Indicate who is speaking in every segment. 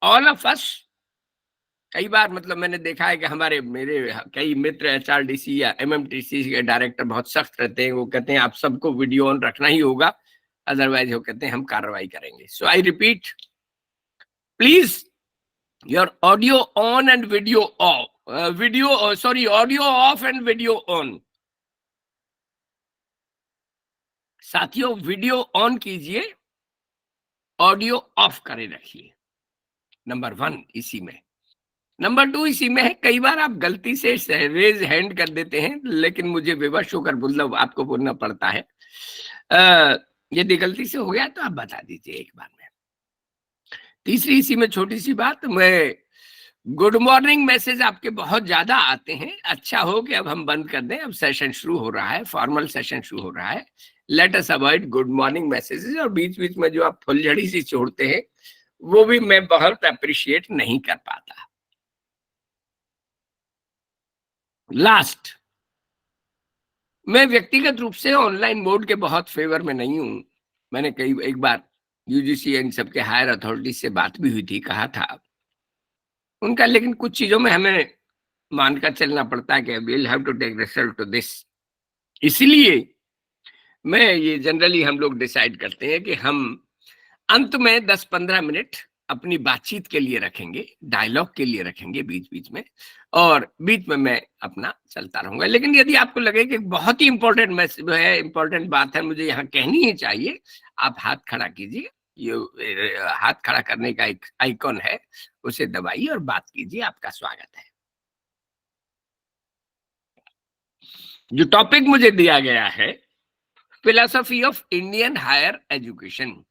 Speaker 1: All of us, कई बार मतलब मैंने देखा है कि हमारे मेरे कई मित्र एचआरडीसी या एमएमटीसी के डायरेक्टर बहुत सख्त रहते हैं। वो कहते हैं आप सबको वीडियो ऑन रखना ही होगा, अदरवाइज वो कहते हैं हम कार्रवाई करेंगे। So I repeat, please your audio on and video off, video sorry audio off and video on. साथियों, वीडियो ऑन कीजिए, ऑडियो ऑफ करे रखिए। नंबर 1 इसी में। नंबर 2 इसी में है, कई बार आप गलती से रेज हैंड कर देते हैं, लेकिन मुझे विवश होकर मतलब आपको बोलना पड़ता है। यदि गलती से हो गया तो आप बता दीजिए एक बार में। तीसरी इसी में छोटी सी बात, मैं गुड मॉर्निंग मैसेज आपके बहुत ज्यादा आते हैं। अच्छा हो कि अब हम बंद कर दें, अब सेशन शुरू हो रहा है, फॉर्मल सेशन शुरू हो रहा है। Let us avoid good morning messages, और बीच बीच में जो आप फुलझड़ी सी छोड़ते हैं वो भी मैं बहुत अप्रिशिएट नहीं कर पाता। लास्ट, मैं व्यक्तिगत रूप से ऑनलाइन मोड के बहुत फेवर में नहीं हूं। मैंने कई एक बार यूजीसी इन सबके हायर अथॉरिटी से बात भी हुई थी, कहा था उनका, लेकिन कुछ चीजों में हमें मानकर चलना पड़ता है कि will have to take result to this. इसलिए मैं ये जनरली हम लोग डिसाइड करते हैं कि हम अंत में 10-15 मिनट अपनी बातचीत के लिए रखेंगे, डायलॉग के लिए रखेंगे बीच बीच में, और बीच में मैं अपना चलता रहूंगा। लेकिन यदि आपको लगे कि बहुत ही इंपॉर्टेंट मैसेज है, इंपॉर्टेंट बात है, मुझे यहाँ कहनी ही चाहिए, आप हाथ खड़ा कीजिए। ये हाथ खड़ा करने का एक आइकॉन है, उसे दबाइए और बात कीजिए। आपका स्वागत है। जो टॉपिक मुझे दिया गया है, philosophy of Indian higher education,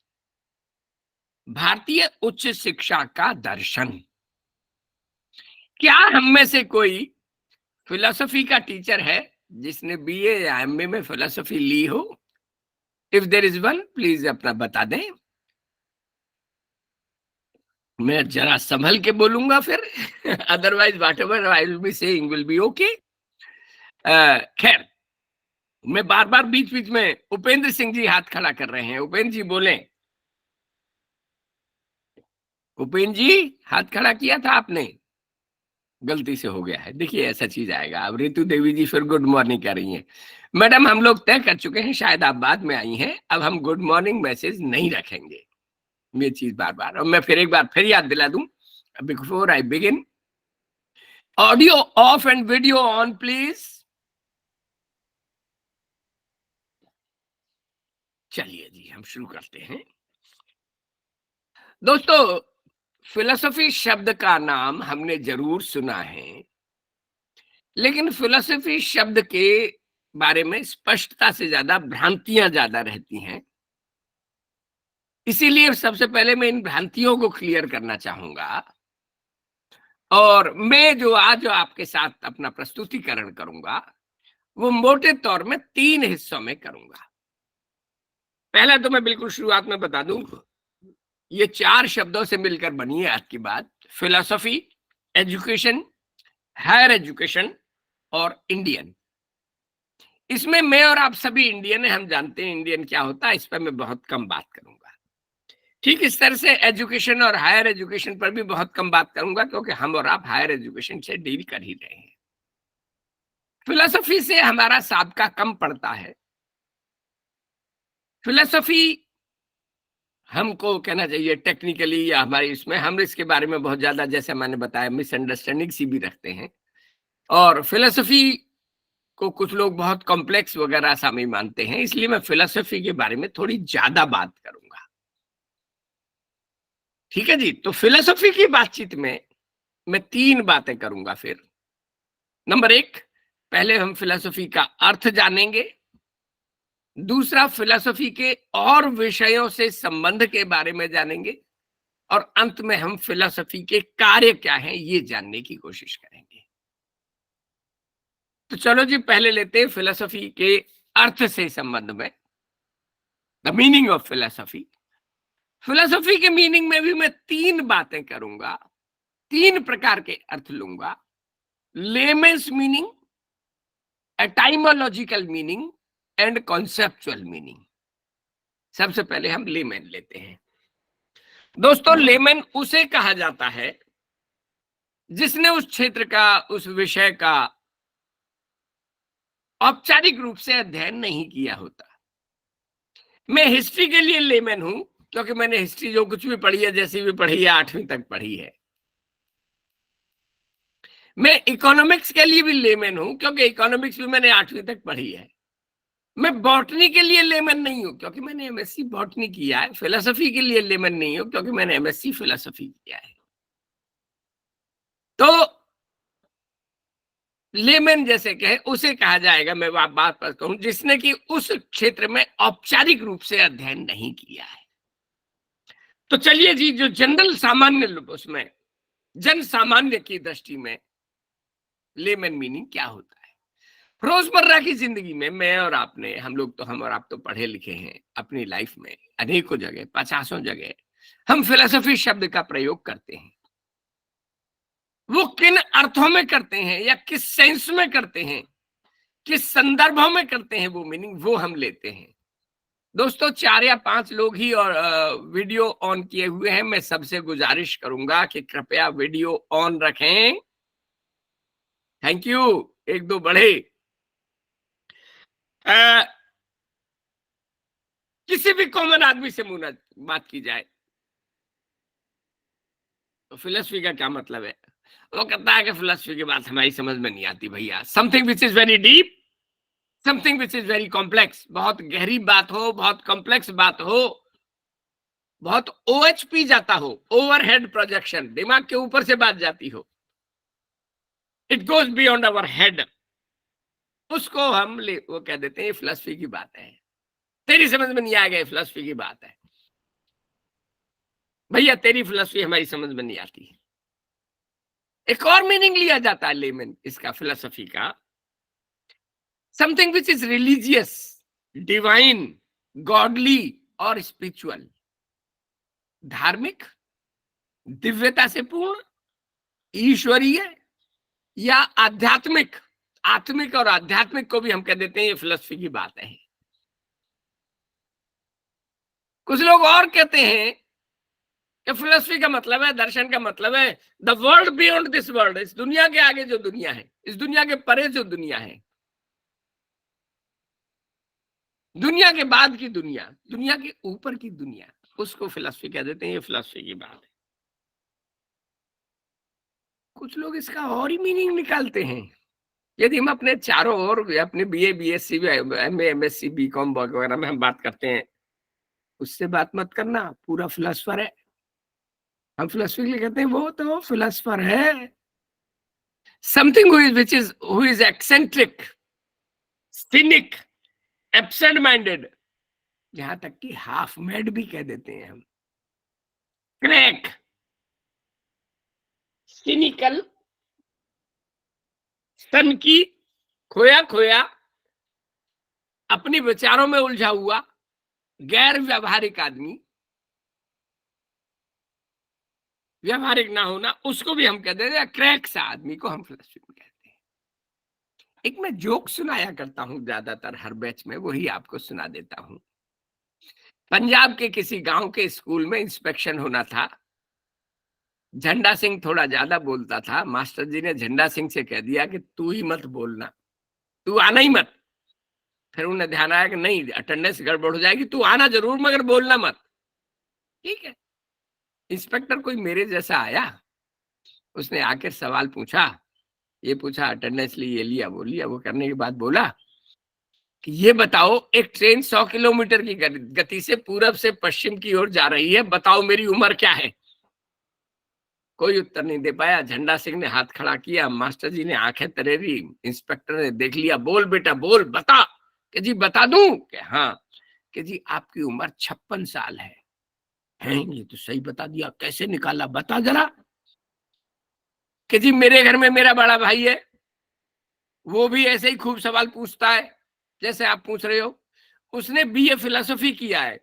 Speaker 1: भारतीय उच्च शिक्षा का दर्शन। क्या हम में से कोई फिलोसफी का टीचर है जिसने बीए या एमए में फिलोसफी ली हो? If there is one, please अपना बता दें। मैं जरा संभल के बोलूंगा फिर otherwise what ever I will be saying will be okay. खैर, मैं बार बार बीच बीच में उपेंद्र सिंह जी हाथ खड़ा कर रहे हैं। उपेंद्र जी बोलें। उपेंद्र जी, हाथ खड़ा किया था आपने? गलती से हो गया है। देखिए ऐसा चीज आएगा। अब रितु देवी जी फिर गुड मॉर्निंग कर रही हैं। मैडम, हम लोग तय कर चुके हैं, शायद आप बाद में आई हैं, अब हम गुड मॉर्निंग मैसेज नहीं रखेंगे। ये चीज बार बार, और मैं फिर एक बार फिर याद दिला दूं, before I begin, audio off and video on please. चलिए जी, हम शुरू करते हैं। दोस्तों, फिलोसफी शब्द का नाम हमने जरूर सुना है, लेकिन फिलोसफी शब्द के बारे में स्पष्टता से ज्यादा भ्रांतियां ज्यादा रहती हैं। इसीलिए सबसे पहले मैं इन भ्रांतियों को क्लियर करना चाहूंगा, और मैं जो आज आपके साथ अपना प्रस्तुतिकरण करूंगा वो मोटे तौर में 3 हिस्सों में करूंगा। पहला तो मैं बिल्कुल शुरुआत में बता दूं, ये 4 शब्दों से मिलकर बनी है आज की बात: फिलोसफी, एजुकेशन, हायर एजुकेशन और इंडियन। इसमें मैं और आप सभी इंडियन हैं, हम जानते हैं इंडियन क्या होता है, इस पर मैं बहुत कम बात करूंगा। ठीक इस तरह से एजुकेशन और हायर एजुकेशन पर भी बहुत कम बात करूंगा, क्योंकि हम और आप हायर एजुकेशन से डील कर ही रहे हैं। फिलोसफी से हमारा साबका कम पड़ता है। फिलोसफी हमको कहना चाहिए टेक्निकली, या हमारे इसमें हम इसके बारे में बहुत ज्यादा, जैसे मैंने बताया, मिसअंडरस्टैंडिंग सी भी रखते हैं। और फिलोसफी को कुछ लोग बहुत कॉम्प्लेक्स वगैरह सा भी मानते हैं, इसलिए मैं फिलोसफी के बारे में थोड़ी ज्यादा बात करूंगा। ठीक है जी। तो फिलोसफी की बातचीत में मैं 3 बातें करूंगा फिर। नंबर 1, पहले हम फिलोसफी का अर्थ जानेंगे। दूसरा, फिलोसफी के और विषयों से संबंध के बारे में जानेंगे। और अंत में हम फिलोसफी के कार्य क्या हैं ये जानने की कोशिश करेंगे। तो चलो जी, पहले लेते हैं फिलोसफी के अर्थ से संबंध में, the meaning of philosophy. Philosophy के मीनिंग में भी मैं 3 बातें करूंगा, 3 प्रकार के अर्थ लूंगा: layman's meaning, etymological meaning and conceptual meaning. सबसे पहले हम लेमेन लेते हैं। दोस्तों, लेमन उसे कहा जाता है जिसने उस क्षेत्र का, उस विषय का औपचारिक रूप से अध्ययन नहीं किया होता। मैं हिस्ट्री के लिए लेमन हूं क्योंकि मैंने हिस्ट्री जो कुछ भी पढ़ी है, जैसी भी पढ़ी है, 8वीं तक पढ़ी है। मैं इकोनॉमिक्स के लिए भी लेमन हूं क्योंकि इकोनॉमिक्स भी मैंने 8वीं तक पढ़ी है। मैं बॉटनी के लिए लेमन नहीं हूं क्योंकि मैंने एमएससी बॉटनी किया है। फिलोसफी के लिए लेमन नहीं हूं क्योंकि मैंने एमएससी फिलोसफी किया है। तो लेमन जैसे कहे उसे कहा जाएगा, मैं बात पर कहूं, जिसने कि उस क्षेत्र में औपचारिक रूप से अध्ययन नहीं किया है। तो चलिए जी, जो जनरल सामान्य उसमें जन सामान्य की दृष्टि में लेमन मीनिंग क्या होता है। रोजमर्रा की जिंदगी में मैं और आपने, हम और आप तो पढ़े लिखे हैं, अपनी लाइफ में अनेकों जगह, पचासों जगह हम फिलोसफी शब्द का प्रयोग करते हैं। वो किन अर्थों में करते हैं या किस सेंस में करते हैं, किस संदर्भों में करते हैं, वो मीनिंग वो हम लेते हैं। दोस्तों, 4 या 5 लोग ही और वीडियो ऑन किए हुए हैं। मैं सबसे गुजारिश करूंगा कि कृपया वीडियो ऑन रखें। Thank you. 1-2 बढ़े। अ, किसी भी कॉमन आदमी से मुना बात की जाए तो फिलोसफी का क्या मतलब है, वो कहता है कि फिलोसफी की बात हमारी समझ में नहीं आती भैया। Something which is very deep, something which is very complex, बहुत गहरी बात हो, बहुत कॉम्प्लेक्स बात हो, बहुत ओएचपी जाता हो, ओवरहेड प्रोजेक्शन, दिमाग के ऊपर से बात जाती हो, it goes beyond our head, उसको वो कह देते हैं फिलोसफी की बात है। तेरी समझ में नहीं आएगा, फिलोसफी की बात है भैया, तेरी फिलोसफी हमारी समझ में नहीं आती। एक और मीनिंग लिया जाता है लेमन इसका, फिलोसफी का, something which is religious, divine, godly और स्पिरिचुअल, धार्मिक, दिव्यता से पूर्ण, ईश्वरीय या आध्यात्मिक। आत्मिक और आध्यात्मिक को भी हम कह देते हैं ये फिलोसफी की बात है। कुछ लोग और कहते हैं कि फिलोसफी का मतलब है, दर्शन का मतलब है the world beyond this world, इस दुनिया के आगे जो दुनिया है, इस दुनिया के परे जो दुनिया है, दुनिया के बाद की दुनिया, दुनिया के ऊपर की दुनिया, उसको फिलोसफी कह देते हैं। ये फिलोसफी की बात है। कुछ लोग इसका और ही मीनिंग निकालते हैं। यदि हम अपने चारों ओर अपने BA, BSc, MA, MSc, BCom वगैरह में हम बात करते हैं, उससे बात मत करना, पूरा फिलोसफर है। हम फिलोसफी के लिए कहते हैं वो तो फिलोसफर है। Something who is eccentric, scenic, absent minded, यहां तक कि हाफ मैड भी कह देते हैं हम। क्रैक, सिनिकल, सन की, खोया खोया, अपने विचारों में उलझा हुआ, गैर व्यावहारिक आदमी, व्यावहारिक ना होना, उसको भी हम कहते हैं, क्रैक सा आदमी को हम फिलोसफी में कहते हैं। एक मैं जोक सुनाया करता हूं ज्यादातर हर बैच में, वही आपको सुना देता हूं। पंजाब के किसी गांव के स्कूल में इंस्पेक्शन होना था। झंडा सिंह थोड़ा ज्यादा बोलता था। मास्टर जी ने झंडा सिंह से कह दिया कि तू ही मत बोलना, तू आना ही मत। फिर उन्हें ध्यान आया कि नहीं, अटेंडेंस गड़बड़ हो जाएगी, तू आना जरूर मगर बोलना मत। ठीक है। इंस्पेक्टर कोई मेरे जैसा आया, उसने आकर सवाल पूछा, ये पूछा, अटेंडेंस ली, ये लिया, वो लिया। वो करने के बाद बोला कि ये बताओ, एक ट्रेन 100 किलोमीटर की गति से पूरब से पश्चिम की ओर जा रही है, बताओ मेरी उम्र क्या है। कोई उत्तर नहीं दे पाया। झंडा सिंह ने हाथ खड़ा किया, मास्टर जी ने आंखें तरेरी, इंस्पेक्टर ने देख लिया, बोल बेटा बोल, बता। कि जी बता दूं? कि हाँ। कि जी आपकी उम्र 56 साल है। हैं, ये तो सही बता दिया, कैसे निकाला बता जरा। कि जी मेरे घर में मेरा बड़ा भाई है, वो भी ऐसे ही खूब सवाल पूछता है जैसे आप पूछ रहे हो। उसने बीए फिलोसफी किया है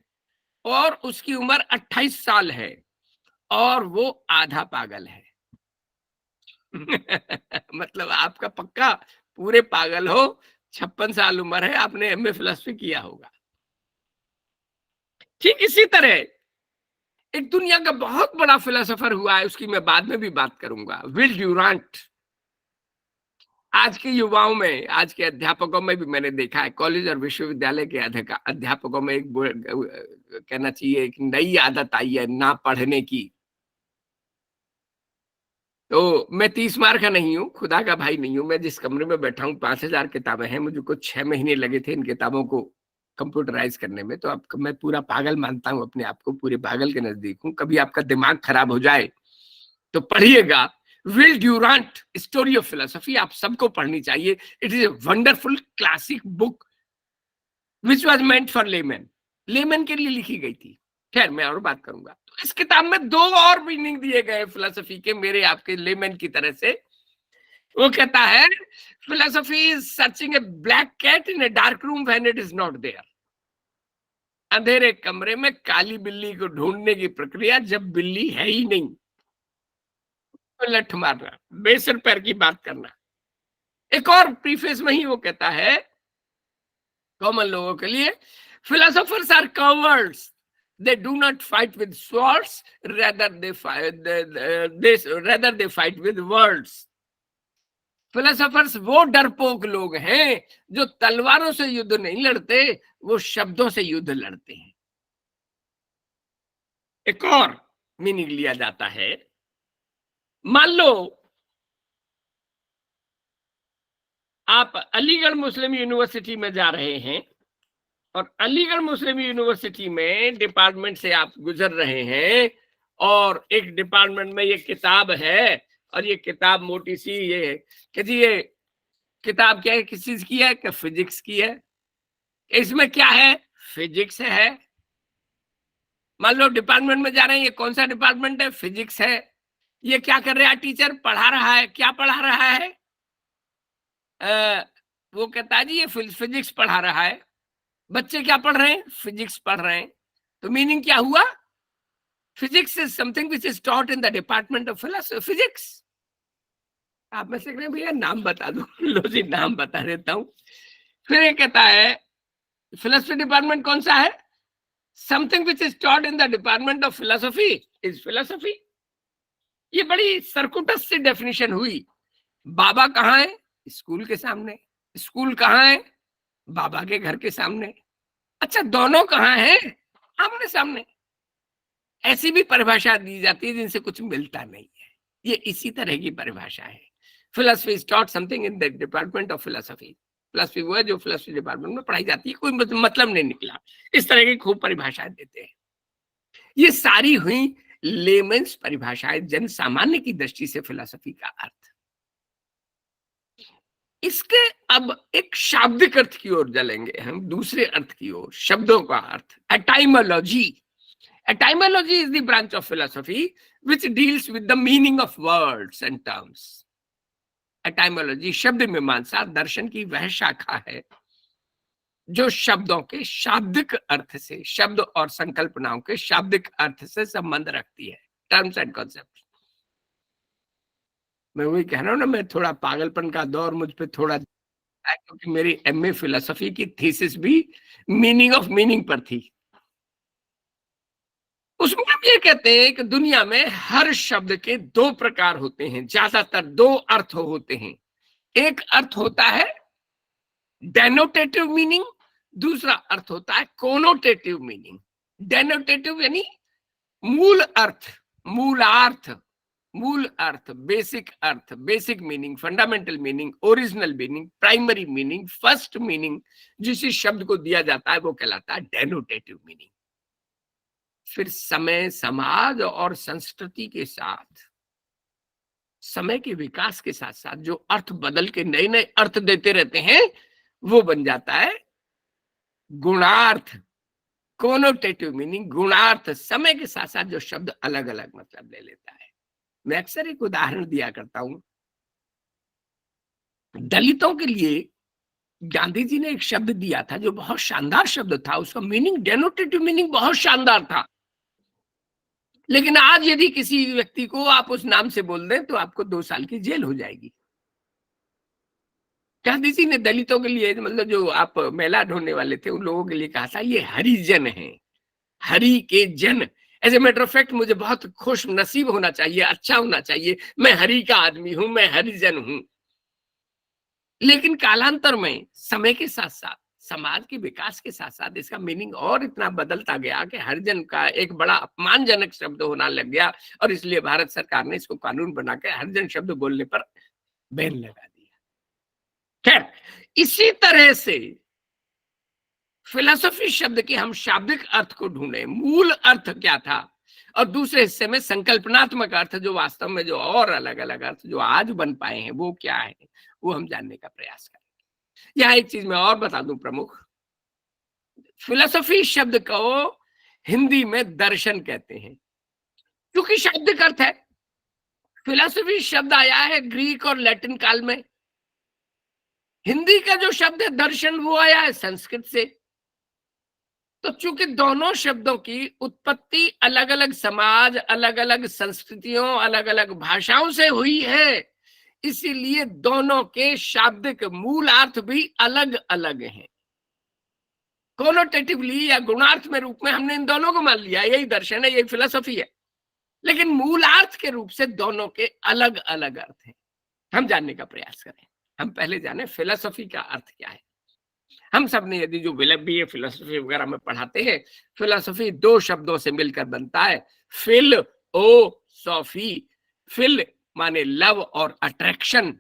Speaker 1: और उसकी उम्र 28 साल है और वो आधा पागल है। मतलब आपका पक्का पूरे पागल हो, 56 साल उम्र है, आपने एमए फिलोसफी किया होगा। ठीक इसी तरह एक दुनिया का बहुत बड़ा फिलोसोफर हुआ है, उसकी मैं बाद में भी बात करूंगा, विल ड्यूरांट। आज के युवाओं में, आज के अध्यापकों में भी मैंने देखा है, कॉलेज और विश्वविद्यालय के अध्यापकों में एक कहना चाहिए एक नई आदत आई है, ना पढ़ने की। तो मैं 30 मार का नहीं हूँ, खुदा का भाई नहीं हूँ। मैं जिस कमरे में बैठा हूँ 5000 किताबें हैं, मुझे कुछ 6 महीने लगे थे इन किताबों को कंप्यूटराइज करने में। तो अब मैं पूरा पागल मानता हूँ अपने आप को, पूरे पागल के नजदीक हूँ। कभी आपका दिमाग खराब हो जाए तो पढ़िएगा will Durant, story of philosophy. आप सबको पढ़नी चाहिए। It is a wonderful classic book which was meant for layman. Layman के लिए लिखी गई थी। खैर, मैं और बात करूंगा। तो इस किताब में 2 और मीनिंग दिए गए फिलोसफी के, मेरे आपके लेमैन की तरह से। वो कहता है philosophy is searching a black cat in a dark room when it is not there. अंधेरे कमरे में काली बिल्ली को ढूंढने की प्रक्रिया, जब बिल्ली है ही नहीं तो लठ मारना, बेसर पैर की बात करना। एक और प्रीफेस में ही वो कहता है कॉमन लोगों के लिए, philosophers are cowards, they do not fight with swords, rather they fight with words। philosophers वो डरपोक लोग हैं जो तलवारों से युद्ध नहीं लड़ते, वो शब्दों से युद्ध लड़ते हैं। एक और मीनिंग लिया जाता है, मान लो आप अलीगढ़ मुस्लिम यूनिवर्सिटी में जा रहे हैं और अलीगढ़ मुस्लिम यूनिवर्सिटी में डिपार्टमेंट से आप गुजर रहे हैं और एक डिपार्टमेंट में ये किताब है और ये किताब मोटी सी ये है कि जी ये किताब क्या है, किस चीज की है, कि फिजिक्स की है। इसमें क्या है, फिजिक्स है। मान लो डिपार्टमेंट में जा रहे हैं, ये कौन सा डिपार्टमेंट है, फिजिक्स है। ये क्या कर रहा है, टीचर पढ़ा रहा है। क्या पढ़ा रहा है? वो कहता है जी ये फिजिक्स पढ़ा रहा है। बच्चे क्या पढ़ रहे हैं, फिजिक्स पढ़ रहे हैं। तो मीनिंग क्या हुआ, physics is something which is taught in the department of physics. आप में से भैया नाम बता दो लो जी, नाम बता देता हूं। फिर ये कहता है फिलोसफी डिपार्टमेंट कौन सा है, something which is taught in the department of philosophy is philosophy. ये बड़ी सरकुटस से डेफिनेशन हुई। बाबा कहाँ है, स्कूल के सामने। स्कूल कहाँ है, बाबा के घर के सामने। अच्छा, दोनों कहाँ हैं, आमने सामने। ऐसी भी परिभाषा दी जाती है जिनसे कुछ मिलता नहीं है। ये इसी तरह की परिभाषा है। Philosophy is taught something in the department of philosophy. Philosophy वो है जो फिलोसफी डिपार्टमेंट में पढ़ाई जाती है, कोई मतलब नहीं निकला। इस तरह की खूब परिभाषाएं देते हैं। ये सारी हुई लेमेंस परिभाषाएं, जन सामान्य की दृष्टि से फिलोसफी का अर्थ। इसके अब एक शाब्दिक अर्थ की ओर चलेंगे हम, दूसरे अर्थ की ओर, शब्दों का अर्थ, etymology. Etymology is the branch of philosophy which deals with the meaning of words and terms. Etymology शब्द मीमांसा दर्शन की वह शाखा है जो शब्दों के शाब्दिक अर्थ से, शब्द और संकल्पनाओं के शाब्दिक अर्थ से संबंध रखती है। Terms and concept. मैं वही कह रहा हूं ना, मैं थोड़ा पागलपन का दौर मुझ पे थोड़ा है, क्योंकि मेरी एमए फिलोसफी की थीसिस भी मीनिंग ऑफ मीनिंग पर थी। उसमें हम ये कहते हैं कि दुनिया में हर शब्द के 2 प्रकार होते हैं, ज्यादातर 2 अर्थ होते हैं। एक अर्थ होता है डेनोटेटिव मीनिंग, दूसरा अर्थ होता है कोनोटेटिव मीनिंग। डेनोटेटिव यानी मूल अर्थ, मूलार्थ, मूल अर्थ, basic meaning, fundamental meaning, original meaning, primary meaning, first meaning जिस शब्द को दिया जाता है वो कहलाता है डेनोटेटिव मीनिंग। फिर समय, समाज और संस्कृति के साथ, समय के विकास के साथ साथ जो अर्थ बदल के नए नए अर्थ देते रहते हैं वो बन जाता है गुणार्थ, कोनोटेटिव मीनिंग, गुणार्थ। समय के साथ साथ जो शब्द अलग अलग मतलब ले लेता है। मैं अक्सर एक उदाहरण दिया करता हूं। दलितों के लिए गांधी जी ने एक शब्द दिया था जो बहुत शानदार शब्द था, उसका मीनिंग, डेनोटेटिव मीनिंग बहुत शानदार था। लेकिन आज यदि किसी व्यक्ति को आप उस नाम से बोल दें तो आपको 2 साल की जेल हो जाएगी। गांधी जी ने दलितों के लिए, मतलब जो आप मेला ढूंढने वाले थे उन लोगों के लिए कहा था ये हरिजन है, हरि के जन। As a matter of fact मुझे बहुत खुश नसीब होना चाहिए, अच्छा होना चाहिए, मैं हरि का आदमी हूं, मैं हरिजन हूं। लेकिन कालांतर में समय के साथ साथ, समाज के विकास के साथ साथ इसका मीनिंग और इतना बदलता गया कि हरिजन का एक बड़ा अपमानजनक शब्द होना लग गया, और इसलिए भारत सरकार ने इसको कानून बनाकर हरिजन शब्द बोलने पर बैन लगा दिया। खैर, इसी तरह से फिलोसफी शब्द के हम शाब्दिक अर्थ को ढूंढे, मूल अर्थ क्या था, और दूसरे हिस्से में संकल्पनात्मक अर्थ, जो वास्तव में जो और अलग अलग अर्थ जो आज बन पाए हैं वो क्या है, वो हम जानने का प्रयास करें। यहाँ एक चीज मैं और बता दूं प्रमुख, फिलोसफी शब्द को हिंदी में दर्शन कहते हैं, क्योंकि शाब्दिक अर्थ है। फिलोसफी शब्द आया है ग्रीक और लैटिन काल में। हिंदी का जो शब्द है दर्शन, वो आया है संस्कृत से। तो चूंकि दोनों शब्दों की उत्पत्ति अलग अलग समाज, अलग अलग संस्कृतियों, अलग अलग भाषाओं से हुई है, इसीलिए दोनों के शाब्दिक मूल अर्थ भी अलग अलग हैं। कोनोटेटिवली या गुणार्थ में रूप में हमने इन दोनों को मान लिया, यही दर्शन है, यही फिलोसफी है, लेकिन मूलार्थ के रूप से दोनों के अलग अलग अर्थ हैं। हम जानने का प्रयास करें। हम पहले जाने फिलोसफी का अर्थ क्या है। हम सब ने यदि जो BA फिलोसफी वगैरह में पढ़ाते हैं, फिलोसफी दो शब्दों से मिलकर बनता है, फिल ओ सोफी। फिल माने लव और अट्रैक्शन,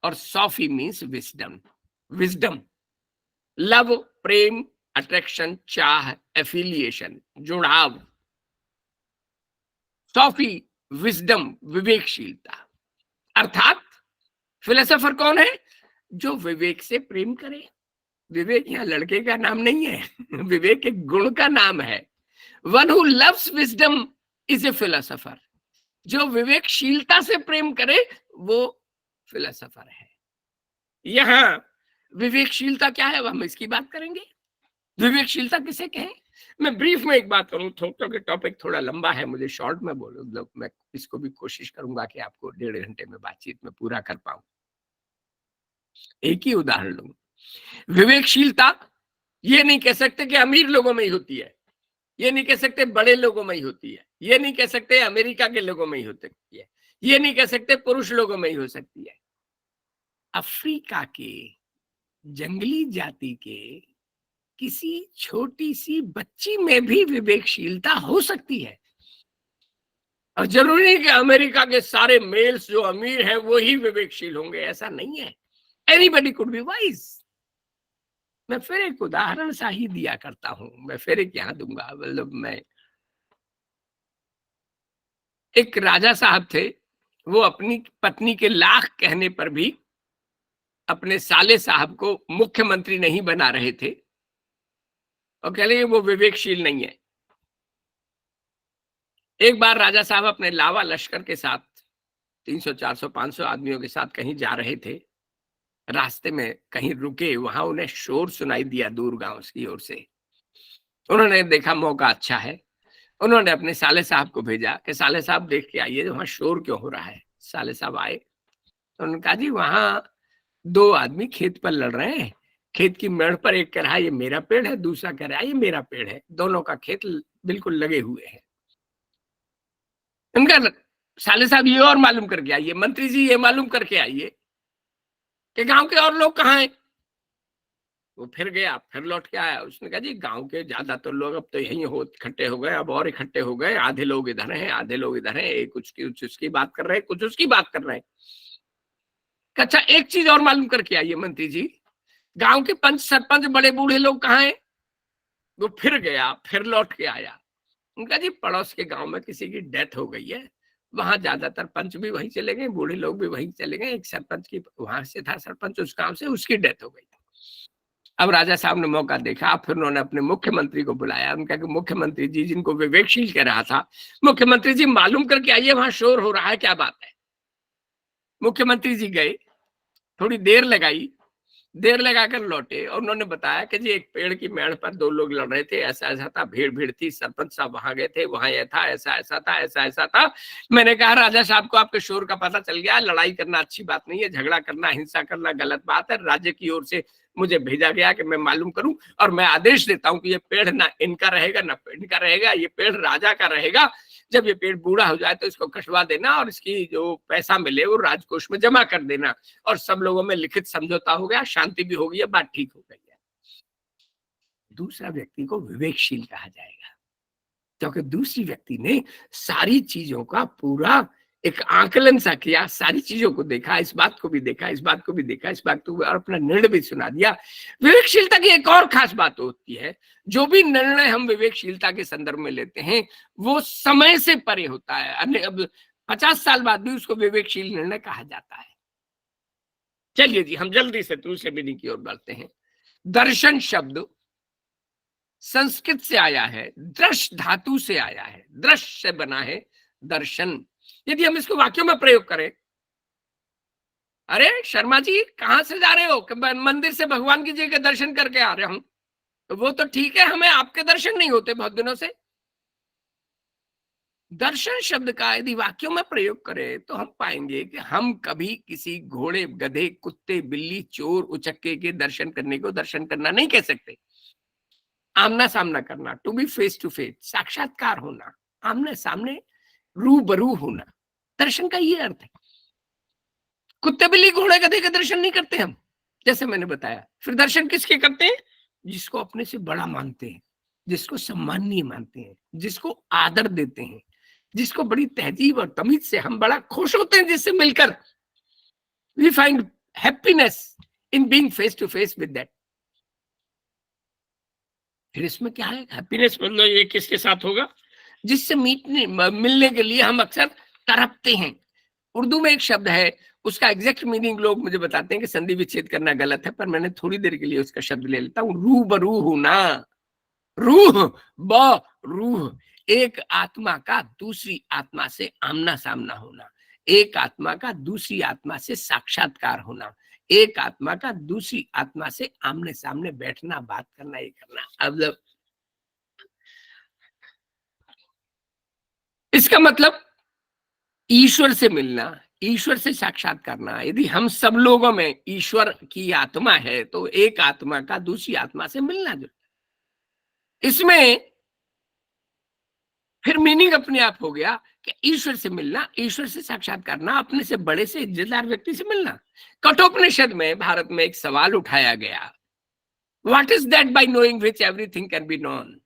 Speaker 1: और sophy means wisdom. Wisdom, love प्रेम, अट्रैक्शन चाह, एफिलिएशन जुड़ाव। सोफी विजडम विवेकशीलता। अर्थात फिलोसोफर कौन है? जो विवेक से प्रेम करे। विवेक यहाँ लड़के का नाम नहीं है, विवेक एक गुण का नाम है। One who loves wisdom is a philosopher. जो विवेकशीलता से प्रेम करे वो फिलोसोफर है। यहां विवेकशीलता क्या है, हम इसकी बात करेंगे। विवेकशीलता किसे कहें? मैं ब्रीफ में एक बात करूं, क्योंकि टॉपिक थोड़ा लंबा है, मुझे शॉर्ट में बोलो, मतलब मैं इसको भी कोशिश करूंगा कि आपको 1.5 घंटे में बातचीत में पूरा कर पाऊं। एक ही उदाहरण लूं। विवेकशीलता ये नहीं कह सकते कि अमीर लोगों में ही होती है, ये नहीं कह सकते बड़े लोगों में ही होती है, ये नहीं कह सकते अमेरिका के लोगों में ही हो सकती है, ये नहीं कह सकते पुरुष लोगों में ही हो सकती है। अफ्रीका के जंगली जाति के किसी छोटी सी बच्ची में भी विवेकशीलता हो सकती है। और जरूरी नहीं कि अमेरिका के सारे मेल्स जो अमीर हैं वो ही विवेकशील होंगे, ऐसा नहीं है। Anybody could be wise. मैं फिर एक उदाहरण सा ही दिया करता हूं, मैं फिर एक यहां दूंगा। मतलब मैं, एक राजा साहब थे, वो अपनी पत्नी के लाख कहने पर भी अपने साले साहब को मुख्यमंत्री नहीं बना रहे थे, और कह रहे वो विवेकशील नहीं है। एक बार राजा साहब अपने लावा लश्कर के साथ 300, 400, 500 आदमियों के साथ कहीं जा रहे थे। रास्ते में कहीं रुके, वहां उन्हें शोर सुनाई दिया दूर गांव की ओर से। उन्होंने देखा मौका अच्छा है, उन्होंने अपने साले साहब को भेजा कि साले साहब देख के आइए वहां शोर क्यों हो रहा है। साले साहब आए तो उन्होंने कहा जी वहां 2 आदमी खेत पर लड़ रहे हैं। खेत की मेड़ पर एक कह रहा है ये मेरा पेड़ है, दूसरा कह रहा है ये मेरा पेड़ है। दोनों का खेत बिल्कुल लगे हुए हैं। उनका साले साहब ये और मालूम करके आइए, मंत्री जी ये मालूम करके आइए कि गांव के और लोग कहाँ हैं। वो फिर गया, फिर लौट के आया। उसने कहा जी गांव के ज्यादातर लोग अब तो यही हो इकट्ठे हो गए, अब और इकट्ठे हो गए। आधे लोग इधर हैं, आधे लोग इधर हैं, एक कुछ उसकी बात कर रहे हैं, कुछ उसकी बात कर रहे हैं। अच्छा एक चीज और मालूम करके आइए मंत्री जी, गांव के पंच सरपंच बड़े बूढ़े लोग कहाँ हैं। वो फिर गया, फिर लौट के आया। उनका जी पड़ोस के गांव में किसी की डेथ हो गई है, वहां ज्यादातर पंच भी वहीं चले गए, बूढ़े लोग भी वहीं चले गए। एक सरपंच की वहां से था सरपंच उस गांव से, उसकी डेथ हो गई। अब राजा साहब ने मौका देखा, फिर उन्होंने अपने मुख्यमंत्री को बुलाया। उनका कि मुख्यमंत्री जी, जिनको विवेकशील कह रहा था, मुख्यमंत्री जी मालूम करके आइए वहां शोर हो रहा है, क्या बात है। मुख्यमंत्री जी गए, थोड़ी देर लगाई, देर लगाकर लौटे और उन्होंने बताया कि जी एक पेड़ की मेड़ पर 2 लोग लड़ रहे थे, ऐसा ऐसा था, भीड़ भीड़ थी, सरपंच साहब वहां गए थे, वहां यह था, ऐसा ऐसा था, ऐसा ऐसा था। मैंने कहा राजा साहब को आपके शोर का पता चल गया, लड़ाई करना अच्छी बात नहीं है, झगड़ा करना, हिंसा करना गलत बात है। राज्य की ओर से मुझे भेजा गया कि मैं मालूम करूं, और मैं आदेश देता हूं कि ये पेड़ ना इनका रहेगा ना इनका रहेगा, ये पेड़ राजा का रहेगा। जब ये पेड़ बूढ़ा हो जाए तो इसको कटवा देना और इसकी जो पैसा मिले वो राजकोष में जमा कर देना। और सब लोगों में लिखित समझौता हो गया, शांति भी हो गई है, बात ठीक हो गई है। दूसरा व्यक्ति को विवेकशील कहा जाएगा, क्योंकि दूसरी व्यक्ति ने सारी चीजों का पूरा एक आकलन सा किया, सारी चीजों को देखा, इस बात को भी देखा, इस बात को भी देखा, इस बात को भी, और अपना निर्णय भी सुना दिया। विवेकशीलता की एक और खास बात होती है, जो भी निर्णय हम विवेकशीलता के संदर्भ में लेते हैं वो समय से परे होता है। अब 50 साल बाद भी उसको विवेकशील निर्णय कहा जाता है। चलिए जी, हम जल्दी से दूसरे मीनिंग की ओर बढ़ते हैं। दर्शन शब्द संस्कृत से आया है, दृश धातु से आया है, दृश्य से बना है दर्शन। यदि हम इसको वाक्यों में प्रयोग करें, अरे शर्मा जी कहां से जा रहे हो? कि मंदिर से भगवान की जी के दर्शन करके आ रहे हूं। तो वो तो ठीक है, हमें आपके दर्शन नहीं होते बहुत दिनों से। दर्शन शब्द का यदि वाक्यों में प्रयोग करें तो हम पाएंगे कि हम कभी किसी घोड़े, गधे, कुत्ते, बिल्ली, चोर, उचक्के के दर्शन करने को दर्शन करना नहीं कह सकते। आमना सामना करना, to be face to face, साक्षात्कार होना, आमने सामने रूबरू होना, दर्शन का ये अर्थ है। कुत्ते, बिल्ली, घोड़े, गधे का दर्शन नहीं करते हम, जैसे मैंने बताया। फिर दर्शन किसके करते हैं? जिसको अपने से बड़ा मानते हैं, जिसको सम्माननीय मानते हैं, जिसको आदर देते हैं, जिसको बड़ी तहजीब और तमीज से हम बड़ा खुश होते हैं जिससे मिलकर। We find happiness in being face to face with that. फिर इसमें क्या है? हैप्पीनेस मतलब ये किसके साथ होगा? जिससे मिलने के लिए हम अक्सर तड़पते हैं। उर्दू में एक शब्द है, उसका एग्जैक्ट मीनिंग लोग मुझे बताते हैं कि संधि विच्छेद करना गलत है, पर मैंने थोड़ी देर के लिए उसका शब्द ले लेता हूं, रूबरू होना। रूह, ब रूह, एक आत्मा का दूसरी आत्मा से आमना सामना होना, एक आत्मा का दूसरी आत्मा से साक्षात्कार होना, एक आत्मा का दूसरी आत्मा से आमने सामने बैठना, बात करना, ये करना। अब इसका मतलब ईश्वर से मिलना, ईश्वर से साक्षात करना। यदि हम सब लोगों में ईश्वर की आत्मा है तो एक आत्मा का दूसरी आत्मा से मिलना जो, इसमें फिर मीनिंग अपने आप हो गया कि ईश्वर से मिलना, ईश्वर से साक्षात करना, अपने से बड़े से इज्जतदार व्यक्ति से मिलना। कठोपनिषद में भारत में एक सवाल उठाया गया, what is that bye knowing which everything can be known,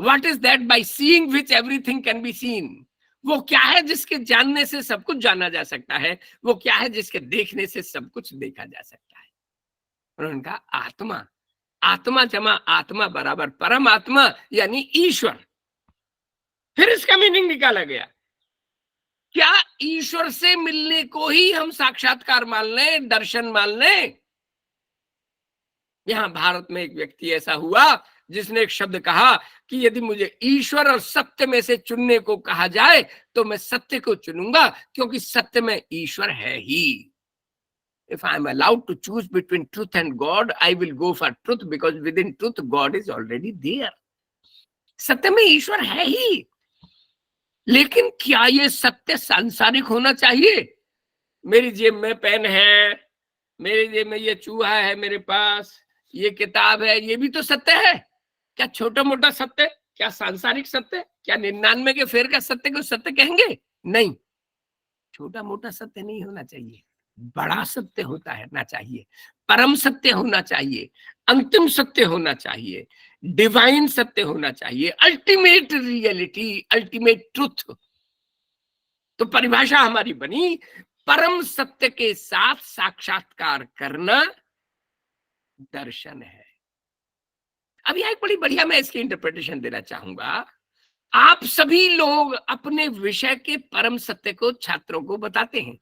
Speaker 1: what is that by seeing which everything can be seen. वो क्या है जिसके जानने से सब कुछ जाना जा सकता है? वो क्या है जिसके देखने से सब कुछ देखा जा सकता है? उन्होंने कहा आत्मा। आत्मा जमा आत्मा बराबर परमात्मा यानी ईश्वर। फिर इसका मीनिंग निकाला गया, क्या ईश्वर से मिलने को ही हम साक्षात्कार मान लें, दर्शन मान लें? यहां भारत में एक व्यक्ति ऐसा हुआ जिसने एक शब्द कहा कि यदि मुझे ईश्वर और सत्य में से चुनने को कहा जाए तो मैं सत्य को चुनूंगा, क्योंकि सत्य में ईश्वर है ही। If I am allowed to choose between truth and God, I will go for truth because within truth God is already there. सत्य में ईश्वर है ही, लेकिन क्या ये सत्य सांसारिक होना चाहिए? मेरी जेब में पेन है, मेरी जेब में ये चूहा है, मेरे पास ये किताब है, ये भी तो सत्य है। क्या छोटा मोटा सत्य? क्या सांसारिक सत्य? क्या 99 के फेर का सत्य को सत्य कहेंगे? नहीं, छोटा मोटा सत्य नहीं होना चाहिए, बड़ा सत्य होता है ना चाहिए, परम सत्य होना चाहिए, अंतिम सत्य होना चाहिए, डिवाइन सत्य होना चाहिए, अल्टीमेट रियलिटी, अल्टीमेट ट्रुथ। तो परिभाषा हमारी बनी, परम सत्य के साथ साक्षात्कार करना दर्शन है। अब यह एक बड़ी बढ़िया मैं इसकी इंटरप्रिटेशन देना चाहूंगा। आप सभी लोग अपने विषय के परम सत्य को छात्रों को बताते हैं,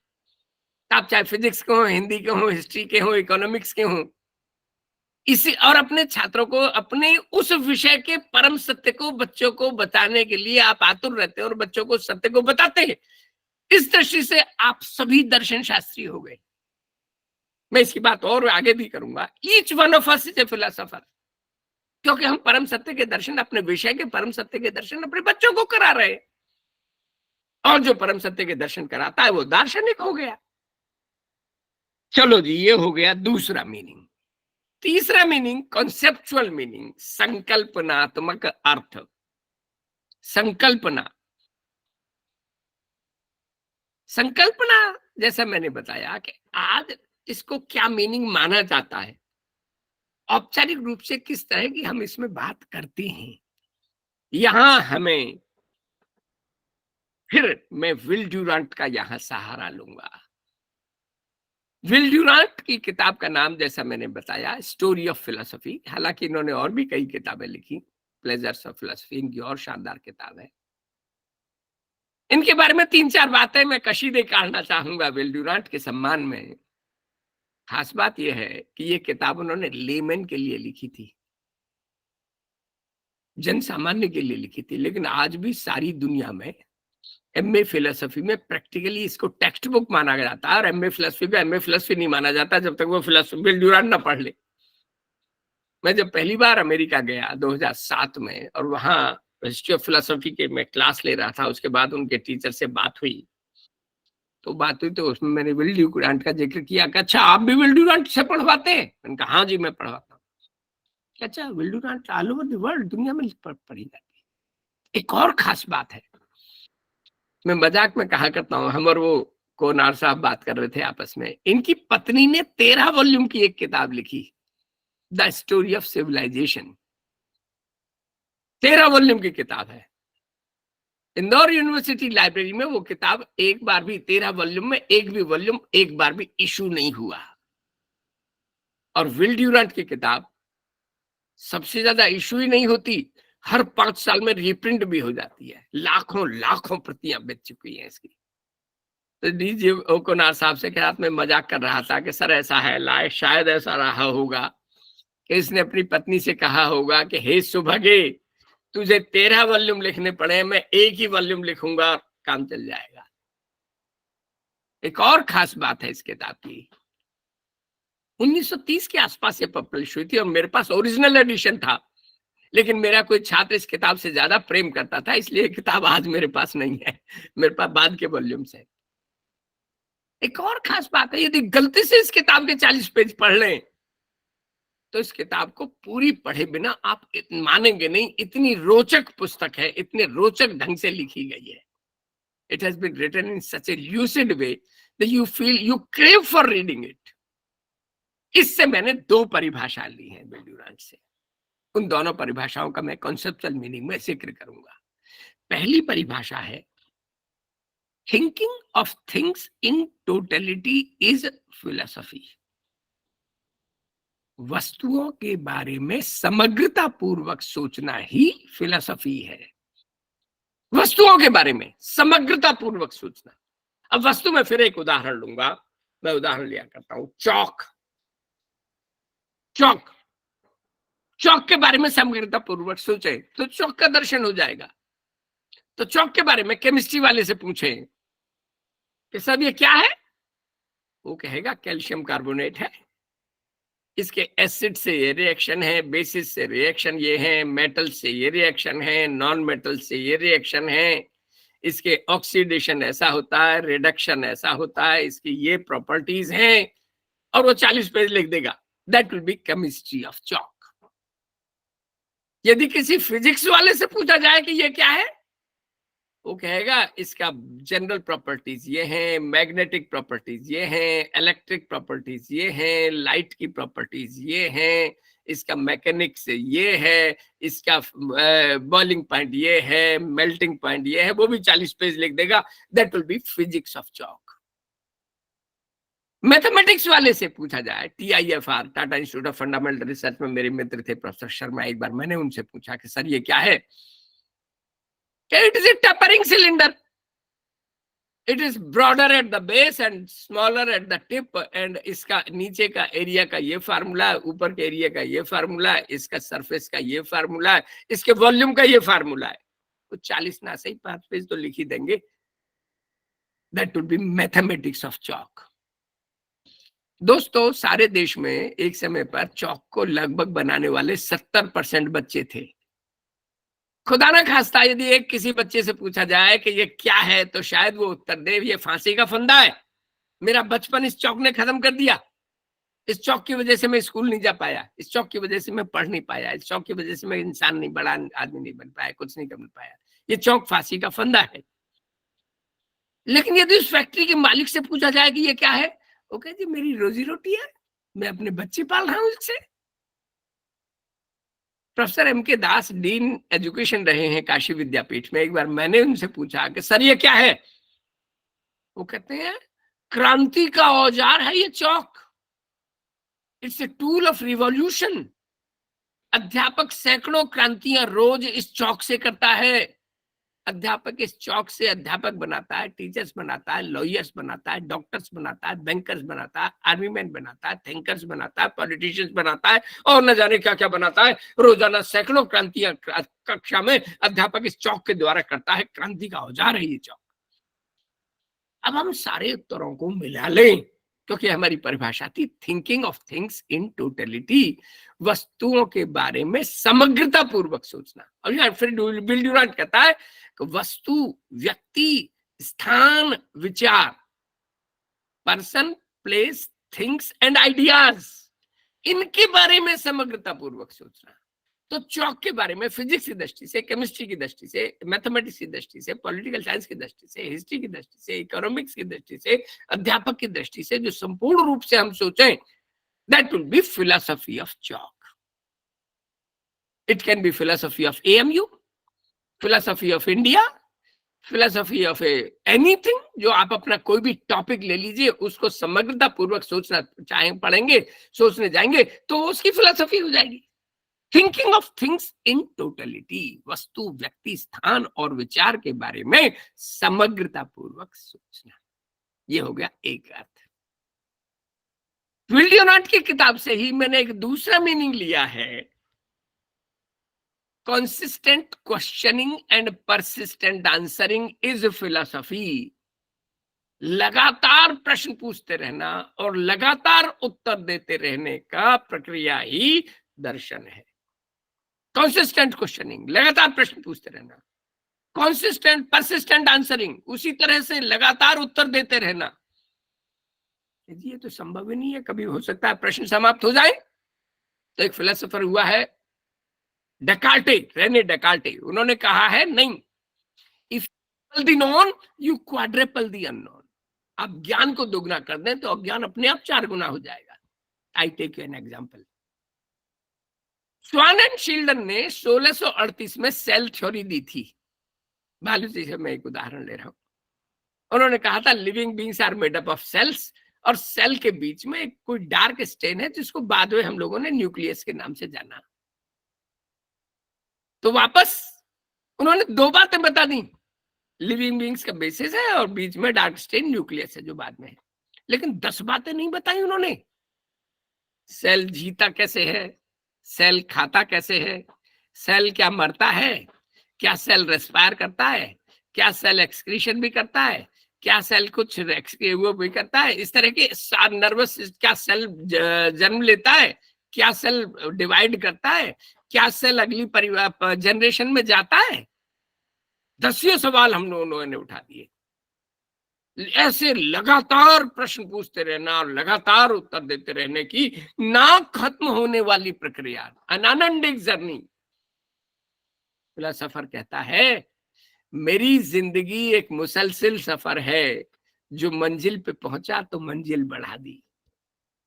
Speaker 1: आप चाहे फिजिक्स के हो, हिंदी के हो, हिस्ट्री के हो, इकोनॉमिक्स के हो, इसी और अपने छात्रों को अपने उस विषय के परम सत्य को बच्चों को बताने के लिए आप आतुर रहते हैं और बच्चों को सत्य को बताते हैं। इस दृष्टि से आप सभी दर्शन शास्त्री हो गए। मैं इसकी बात और आगे भी करूंगा, each one of us is a philosopher, क्योंकि हम परम सत्य के दर्शन, अपने विषय के परम सत्य के दर्शन अपने बच्चों को करा रहे हैं, और जो परम सत्य के दर्शन कराता है वो दार्शनिक हो गया। चलो जी, ये हो गया दूसरा मीनिंग। तीसरा मीनिंग कॉन्सेप्चुअल मीनिंग, संकल्पनात्मक अर्थ। संकल्पना, संकल्पना जैसा मैंने बताया कि आज इसको क्या मीनिंग माना जाता है, औपचारिक रूप से किस तरह की हम इसमें बात करते हैं, यहां हमें फिर मैं विल ड्यूरांट का यहां सहारा लूंगा। विल ड्यूरांट की किताब का नाम जैसा मैंने बताया स्टोरी ऑफ फिलोसफी, हालांकि इन्होंने और भी कई किताबें लिखी, प्लेजर्स ऑफ फिलोसफी इनकी और शानदार किताब है। इनके बारे में 3-4 बातें मैं कशीदे काटना चाहूंगा विल ड्यूरांट के सम्मान में। खास बात यह है कि ये किताब उन्होंने लेमैन के लिए लिखी थी, जन सामान्य के लिए लिखी थी, लेकिन आज भी सारी दुनिया में एमए फिलोसफी में प्रैक्टिकली इसको टेक्स्ट बुक माना जाता है, और एमए फिलोसफी को एमए फिलोसफी नहीं माना जाता जब तक वो फिलोसफी विल ड्यूरांट ना पढ़ ले। मैं जब पहली बार अमेरिका गया 2007 में, और वहां हिस्ट्री ऑफ फिलोसफी के मैं क्लास ले रहा था, उसके बाद उनके टीचर से बात हुई, तो उसमें मैंने विल ड्यूरांट का जिक्र किया कि अच्छा आप भी विल ड्यूरांट से पढ़वाते हैं? मैंने कहा हाँ जी मैं पढ़वाता हूँ। अच्छा Will Durant all over the world दुनिया में पढ़ी जाती है। एक और खास बात है, मैं मजाक में कहा करता हूँ, हम और वो कोनार साहब बात कर रहे थे आपस में, इनकी पत्नी ने 13 वॉल्यूम की एक किताब लिखी, the story of civilisation. 13 volume की किताब है। इंदौर यूनिवर्सिटी लाइब्रेरी में वो किताब एक बार भी 13 वॉल्यूम में एक भी वॉल्यूम एक बार भी इशू नहीं हुआ। और विल ड्यूरांट की किताब सबसे ज्यादा इशू ही नहीं होती, हर 5 साल में रीप्रिंट भी हो जाती है, लाखों लाखों प्रतियां बिक चुकी हैं इसकी। तो डीजे ओकोनार साहब से रात में मजाक कर रहा था कि सर ऐसा है, लाए शायद ऐसा रहा होगा कि इसने अपनी पत्नी से कहा होगा कि हे सुभगे तुझे 13 वॉल्यूम लिखने पड़े, मैं एक ही वॉल्यूम लिखूंगा, काम चल जाएगा। एक और खास बात है इस किताब की, 1930 के आसपास ये पब्लिश हुई थी और मेरे पास ओरिजिनल एडिशन था, लेकिन मेरा कोई छात्र इस किताब से ज्यादा प्रेम करता था, इसलिए किताब आज मेरे पास नहीं है, मेरे पास बाद के वॉल्यूम्स है। एक और खास बात है, यदि गलती से इस किताब के 40 पेज पढ़ लें तो इस किताब को पूरी पढ़े बिना आप मानेंगे नहीं, इतनी रोचक पुस्तक है, इतने रोचक ढंग से लिखी गई है। It has been written in such a lucid way that you feel you crave for reading it. इससे मैंने 2 परिभाषा ली हैं विल ड्यूरांट से, उन दोनों परिभाषाओं का मैं कॉन्सेप्चुअल मीनिंग में जिक्र करूंगा। पहली परिभाषा है thinking of things in totality is philosophy. वस्तुओं के बारे में समग्रता पूर्वक सोचना ही फिलोसफी है। वस्तुओं के बारे में समग्रता पूर्वक सोचना। अब वस्तु में फिर एक उदाहरण लूंगा, मैं उदाहरण लिया करता हूं चौक। चौक चौक के बारे में समग्रता पूर्वक सोचे तो चौक का दर्शन हो जाएगा। तो चौक के बारे में केमिस्ट्री वाले से पूछे कि सब ये क्या है, वो कहेगा कैल्शियम कार्बोनेट है, इसके एसिड से ये रिएक्शन है, बेसिस से रिएक्शन ये है, मेटल से ये रिएक्शन है, नॉन मेटल से ये रिएक्शन है, इसके ऑक्सीडेशन ऐसा होता है, रिडक्शन ऐसा होता है, इसकी ये प्रॉपर्टीज हैं, और वो 40 पेज लिख देगा। That will B chemistry of chalk. यदि किसी फिजिक्स वाले से पूछा जाए कि ये क्या है, वो कहेगा इसका जनरल प्रॉपर्टीज ये हैं, मैग्नेटिक प्रॉपर्टीज ये हैं, इलेक्ट्रिक प्रॉपर्टीज ये हैं, लाइट की प्रॉपर्टीज ये हैं, इसका मैकेनिक्स ये है, इसका बॉइलिंग पॉइंट ये है, मेल्टिंग पॉइंट ये है, वो भी 40 पेज लिख देगा। That will B physics of chalk. Mathematics वाले से पूछा जाए, TIFR Tata institute of fundamental research में मेरे मित्र थे प्रोफेसर शर्मा, एक बार मैंने उनसे पूछा कि सर ये क्या है, it is a tapering cylinder, it is broader at the base and smaller at the tip, and इसका नीचे का एरिया का ये फार्मूला है, ऊपर के एरिया का ये फार्मूला है, इसका सरफेस का ये फार्मूला है, इसके वॉल्यूम का ये फार्मूला है। तो 40 ना सही 5 पेज तो लिख ही देंगे। That would be mathematics of chalk. दोस्तों सारे देश में एक समय पर चॉक को लगभग बनाने वाले 70% बच्चे थे। खुदा ना खास्ता यदि एक किसी बच्चे से पूछा जाए कि ये क्या है, तो शायद वो उत्तर दे ये फांसी का फंदा है, मेरा बचपन इस चौक ने खत्म कर दिया। इस चौक की वजह से मैं स्कूल नहीं जा पाया, इस चौक की वजह से मैं पढ़ नहीं पाया, इस चौक की वजह से मैं इंसान नहीं, बड़ा आदमी नहीं बन पाया, कुछ नहीं कर पाया। ये चौक फांसी का फंदा है। लेकिन यदि उस फैक्ट्री के मालिक से पूछा जाए कि ये क्या है, वो कहे जी मेरी रोजी रोटी है, मैं अपने बच्चे पाल रहा हूं इससे। प्रोफेसर एम के दास डीन एजुकेशन रहे हैं काशी विद्यापीठ में। एक बार मैंने उनसे पूछा कि सर ये क्या है, वो कहते हैं क्रांति का औजार है ये chalk, it's a tool of revolution. अध्यापक सैकड़ों क्रांतियां रोज इस चौक से करता है। अध्यापक इस चौक से अध्यापक बनाता है, टीचर्स बनाता है, लॉयर्स बनाता है, डॉक्टर्स बनाता है, बैंकर्स बनाता है, आर्मी मैन बनाता है, थिंकर्स बनाता है, पॉलिटिशियंस बनाता है, और न जाने क्या क्या बनाता है। रोजाना सैकड़ों क्रांतियां कक्षा में अध्यापक इस चौक के द्वारा करता है। क्रांति का औजार है ये चौक। अब हम सारे उत्तरों को मिला लें, क्योंकि हमारी परिभाषा थी thinking of things in totality, वस्तुओं के बारे में समग्रता पूर्वक सोचना। और यहाँ फिर बिल ड्यूरांट कहता है कि वस्तु, व्यक्ति, स्थान, विचार, person, place, things and ideas, इनके बारे में समग्रता पूर्वक सोचना। तो चौक के बारे में फिजिक्स की दृष्टि से, केमिस्ट्री की दृष्टि से, मैथमेटिक्स की दृष्टि से, पॉलिटिकल साइंस की दृष्टि से, हिस्ट्री की दृष्टि से, इकोनॉमिक्स की दृष्टि से, अध्यापक की दृष्टि से जो संपूर्ण रूप से हम सोचें, that will B philosophy of chalk. It can be philosophy of AMU, philosophy of India, philosophy of anything. जो आप अपना कोई भी टॉपिक ले लीजिए, उसको समग्रता पूर्वक सोचना चाहे, पढ़ेंगे, सोचने जाएंगे, तो उसकी फिलॉसफी हो जाएगी। Thinking of things in totality, वस्तु, व्यक्ति, स्थान और विचार के बारे में समग्रता पूर्वक सोचना। ये हो गया एक अर्थ। विल्डियोनाट की किताब से ही मैंने एक दूसरा मीनिंग लिया है, consistent questioning and persistent answering is philosophy। लगातार प्रश्न पूछते रहना और लगातार उत्तर देते रहने का प्रक्रिया ही दर्शन है। कंसिस्टेंट क्वेश्चनिंग, लगातार प्रश्न पूछते रहना, कॉन्सिस्टेंट परसिस्टेंट आंसरिंग, उसी तरह से लगातार उत्तर देते रहना। ये तो संभव ही नहीं है, कभी हो सकता है प्रश्न समाप्त हो जाए। तो एक फिलोसोफर हुआ है डेकार्टे, रेने डेकार्टे, उन्होंने कहा है नहीं, if the known you quadruple the unknown. आप ज्ञान को दोगुना कर दें तो अज्ञान अपने आप 4 गुना हो जाएगा। I take you an example. Swan and Shildon ने 1638 में सेल थ्योरी दी थी। बायोलॉजी से मैं एक उदाहरण ले रहा हूं। उन्होंने कहा था living beings are made up of cells, और सेल के बीच में एक कोई डार्क स्टेन है जिसको बाद में हम लोगों ने न्यूक्लियस के नाम से जाना। तो वापस उन्होंने 2 बातें बता दी, लिविंग बींग्स का बेसिस है और बीच में डार्क स्टेन न्यूक्लियस है जो बाद में है। लेकिन 10 बातें नहीं बताई उन्होंने। सेल जीता कैसे है, सेल खाता कैसे है, सेल क्या मरता है, क्या सेल रेस्पायर करता है, क्या सेल एक्सक्रीशन भी करता है, क्या सेल कुछ वो भी करता है, इस तरह के नर्वस, क्या सेल जन्म लेता है, क्या सेल डिवाइड करता है, क्या सेल अगली परिवार जनरेशन में जाता है। 10 सवाल हम लोगों ने उठा दिए। ऐसे लगातार प्रश्न पूछते रहना और लगातार उत्तर देते रहने की ना खत्म होने वाली प्रक्रिया, अनएंडिंग जर्नी। फिलोसोफर कहता है मेरी जिंदगी एक मुसलसिल सफर है, जो मंजिल पे पहुंचा तो मंजिल बढ़ा दी।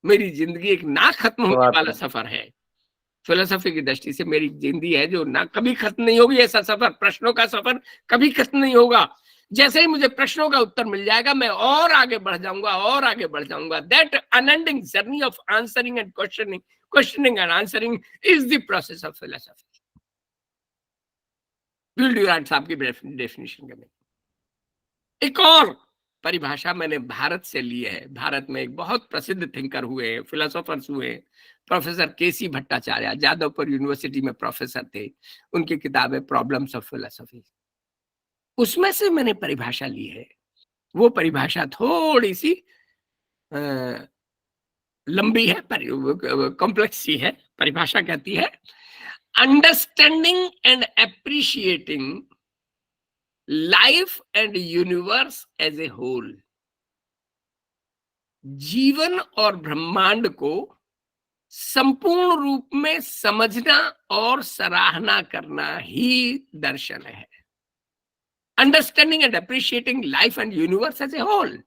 Speaker 1: मेरी जिंदगी एक ना खत्म होने वाला सफर है। फिलोसफी की दृष्टि से मेरी जिंदगी है जो ना कभी खत्म नहीं होगी। ऐसा सफर, प्रश्नों का सफर कभी खत्म नहीं होगा। जैसे ही मुझे प्रश्नों का उत्तर मिल जाएगा, मैं और आगे बढ़ जाऊंगा और आगे बढ़ जाऊंगा। That unending journey of answering and questioning and answering is the process of philosophy. Will Durant साहब की डेफिनेशन करें। एक और परिभाषा मैंने भारत से ली है। भारत में एक बहुत प्रसिद्ध थिंकर हुए, फिलोसोफर्स हुए, प्रोफेसर केसी भट्टाचार्य, जादवपुर यूनिवर्सिटी में प्रोफेसर थे। उनकी किताब है प्रॉब्लम्स ऑफ फिलोसफी। उसमें से मैंने परिभाषा ली है। वो परिभाषा थोड़ी सी लंबी है, कॉम्प्लेक्स सी है। परिभाषा कहती है understanding and appreciating life and universe as a whole. जीवन और ब्रह्मांड को संपूर्ण रूप में समझना और सराहना करना ही दर्शन है। Understanding and appreciating life and universe as a whole.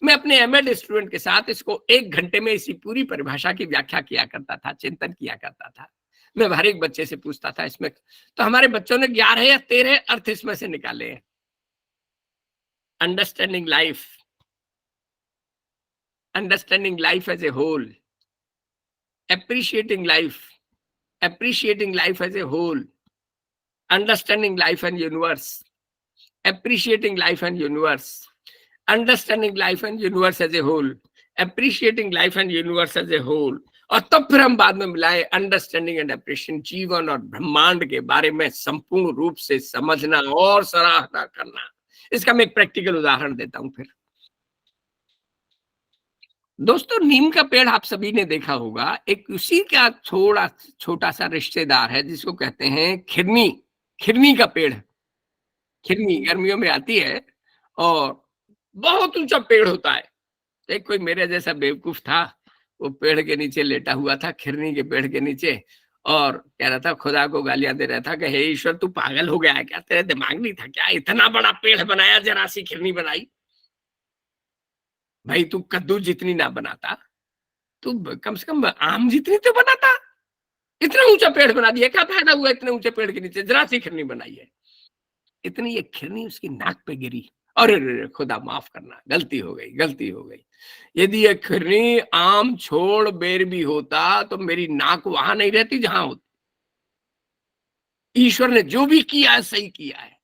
Speaker 1: मैं अपने एमएड स्टूडेंट के साथ इसको 1 घंटे में इसी पूरी परिभाषा की व्याख्या किया करता था, चिंतन किया करता था। मैं हर एक बच्चे से पूछता था इसमें, तो हमारे बच्चों ने 11 या 13 अर्थ इसमें से निकाले हैं। Understanding life as a whole, appreciating life as a whole, understanding life and universe, appreciating life and universe, understanding life and universe as a whole, appreciating life and universe as a whole। और तब फिर हम बाद में मिलाए understanding and appreciation, जीवन और ब्रह्मांड के बारे में संपूर्ण रूप से समझना और सराहना करना। इसका मैं एक प्रैक्टिकल उदाहरण देता हूं। फिर दोस्तों, नीम का पेड़ आप सभी ने देखा होगा, एक उसी का थोड़ा छोटा सा रिश्तेदार है जिसको कहते हैं खिरनी। खिरनी का पेड़, खिरनी गर्मियों में आती है और बहुत ऊंचा पेड़ होता है। एक कोई मेरे जैसा बेवकूफ था, वो पेड़ के नीचे लेटा हुआ था, खिरनी के पेड़ के नीचे, और कह रहा था, खुदा को गालियां दे रहा था कि हे ईश्वर, तू पागल हो गया है क्या? तेरे दिमाग नहीं था क्या? इतना बड़ा पेड़ बनाया, जरा सी खिरनी बनाई। भाई तू कद्दू जितनी ना बनाता, तू कम से कम आम जितनी तो बनाता। इतना ऊंचा पेड़ बना दिया, क्या फायदा हुआ? इतने ऊंचे पेड़ के नीचे जरा सी खिरनी बनाई है। इतनी ये खिरनी उसकी नाक पे गिरी। अरे खुदा माफ करना, गलती हो गई, गलती हो गई। यदि ये खिरनी आम छोड़ बेर भी होता तो मेरी नाक वहां नहीं रहती जहां होती। ईश्वर ने जो भी किया है सही किया है।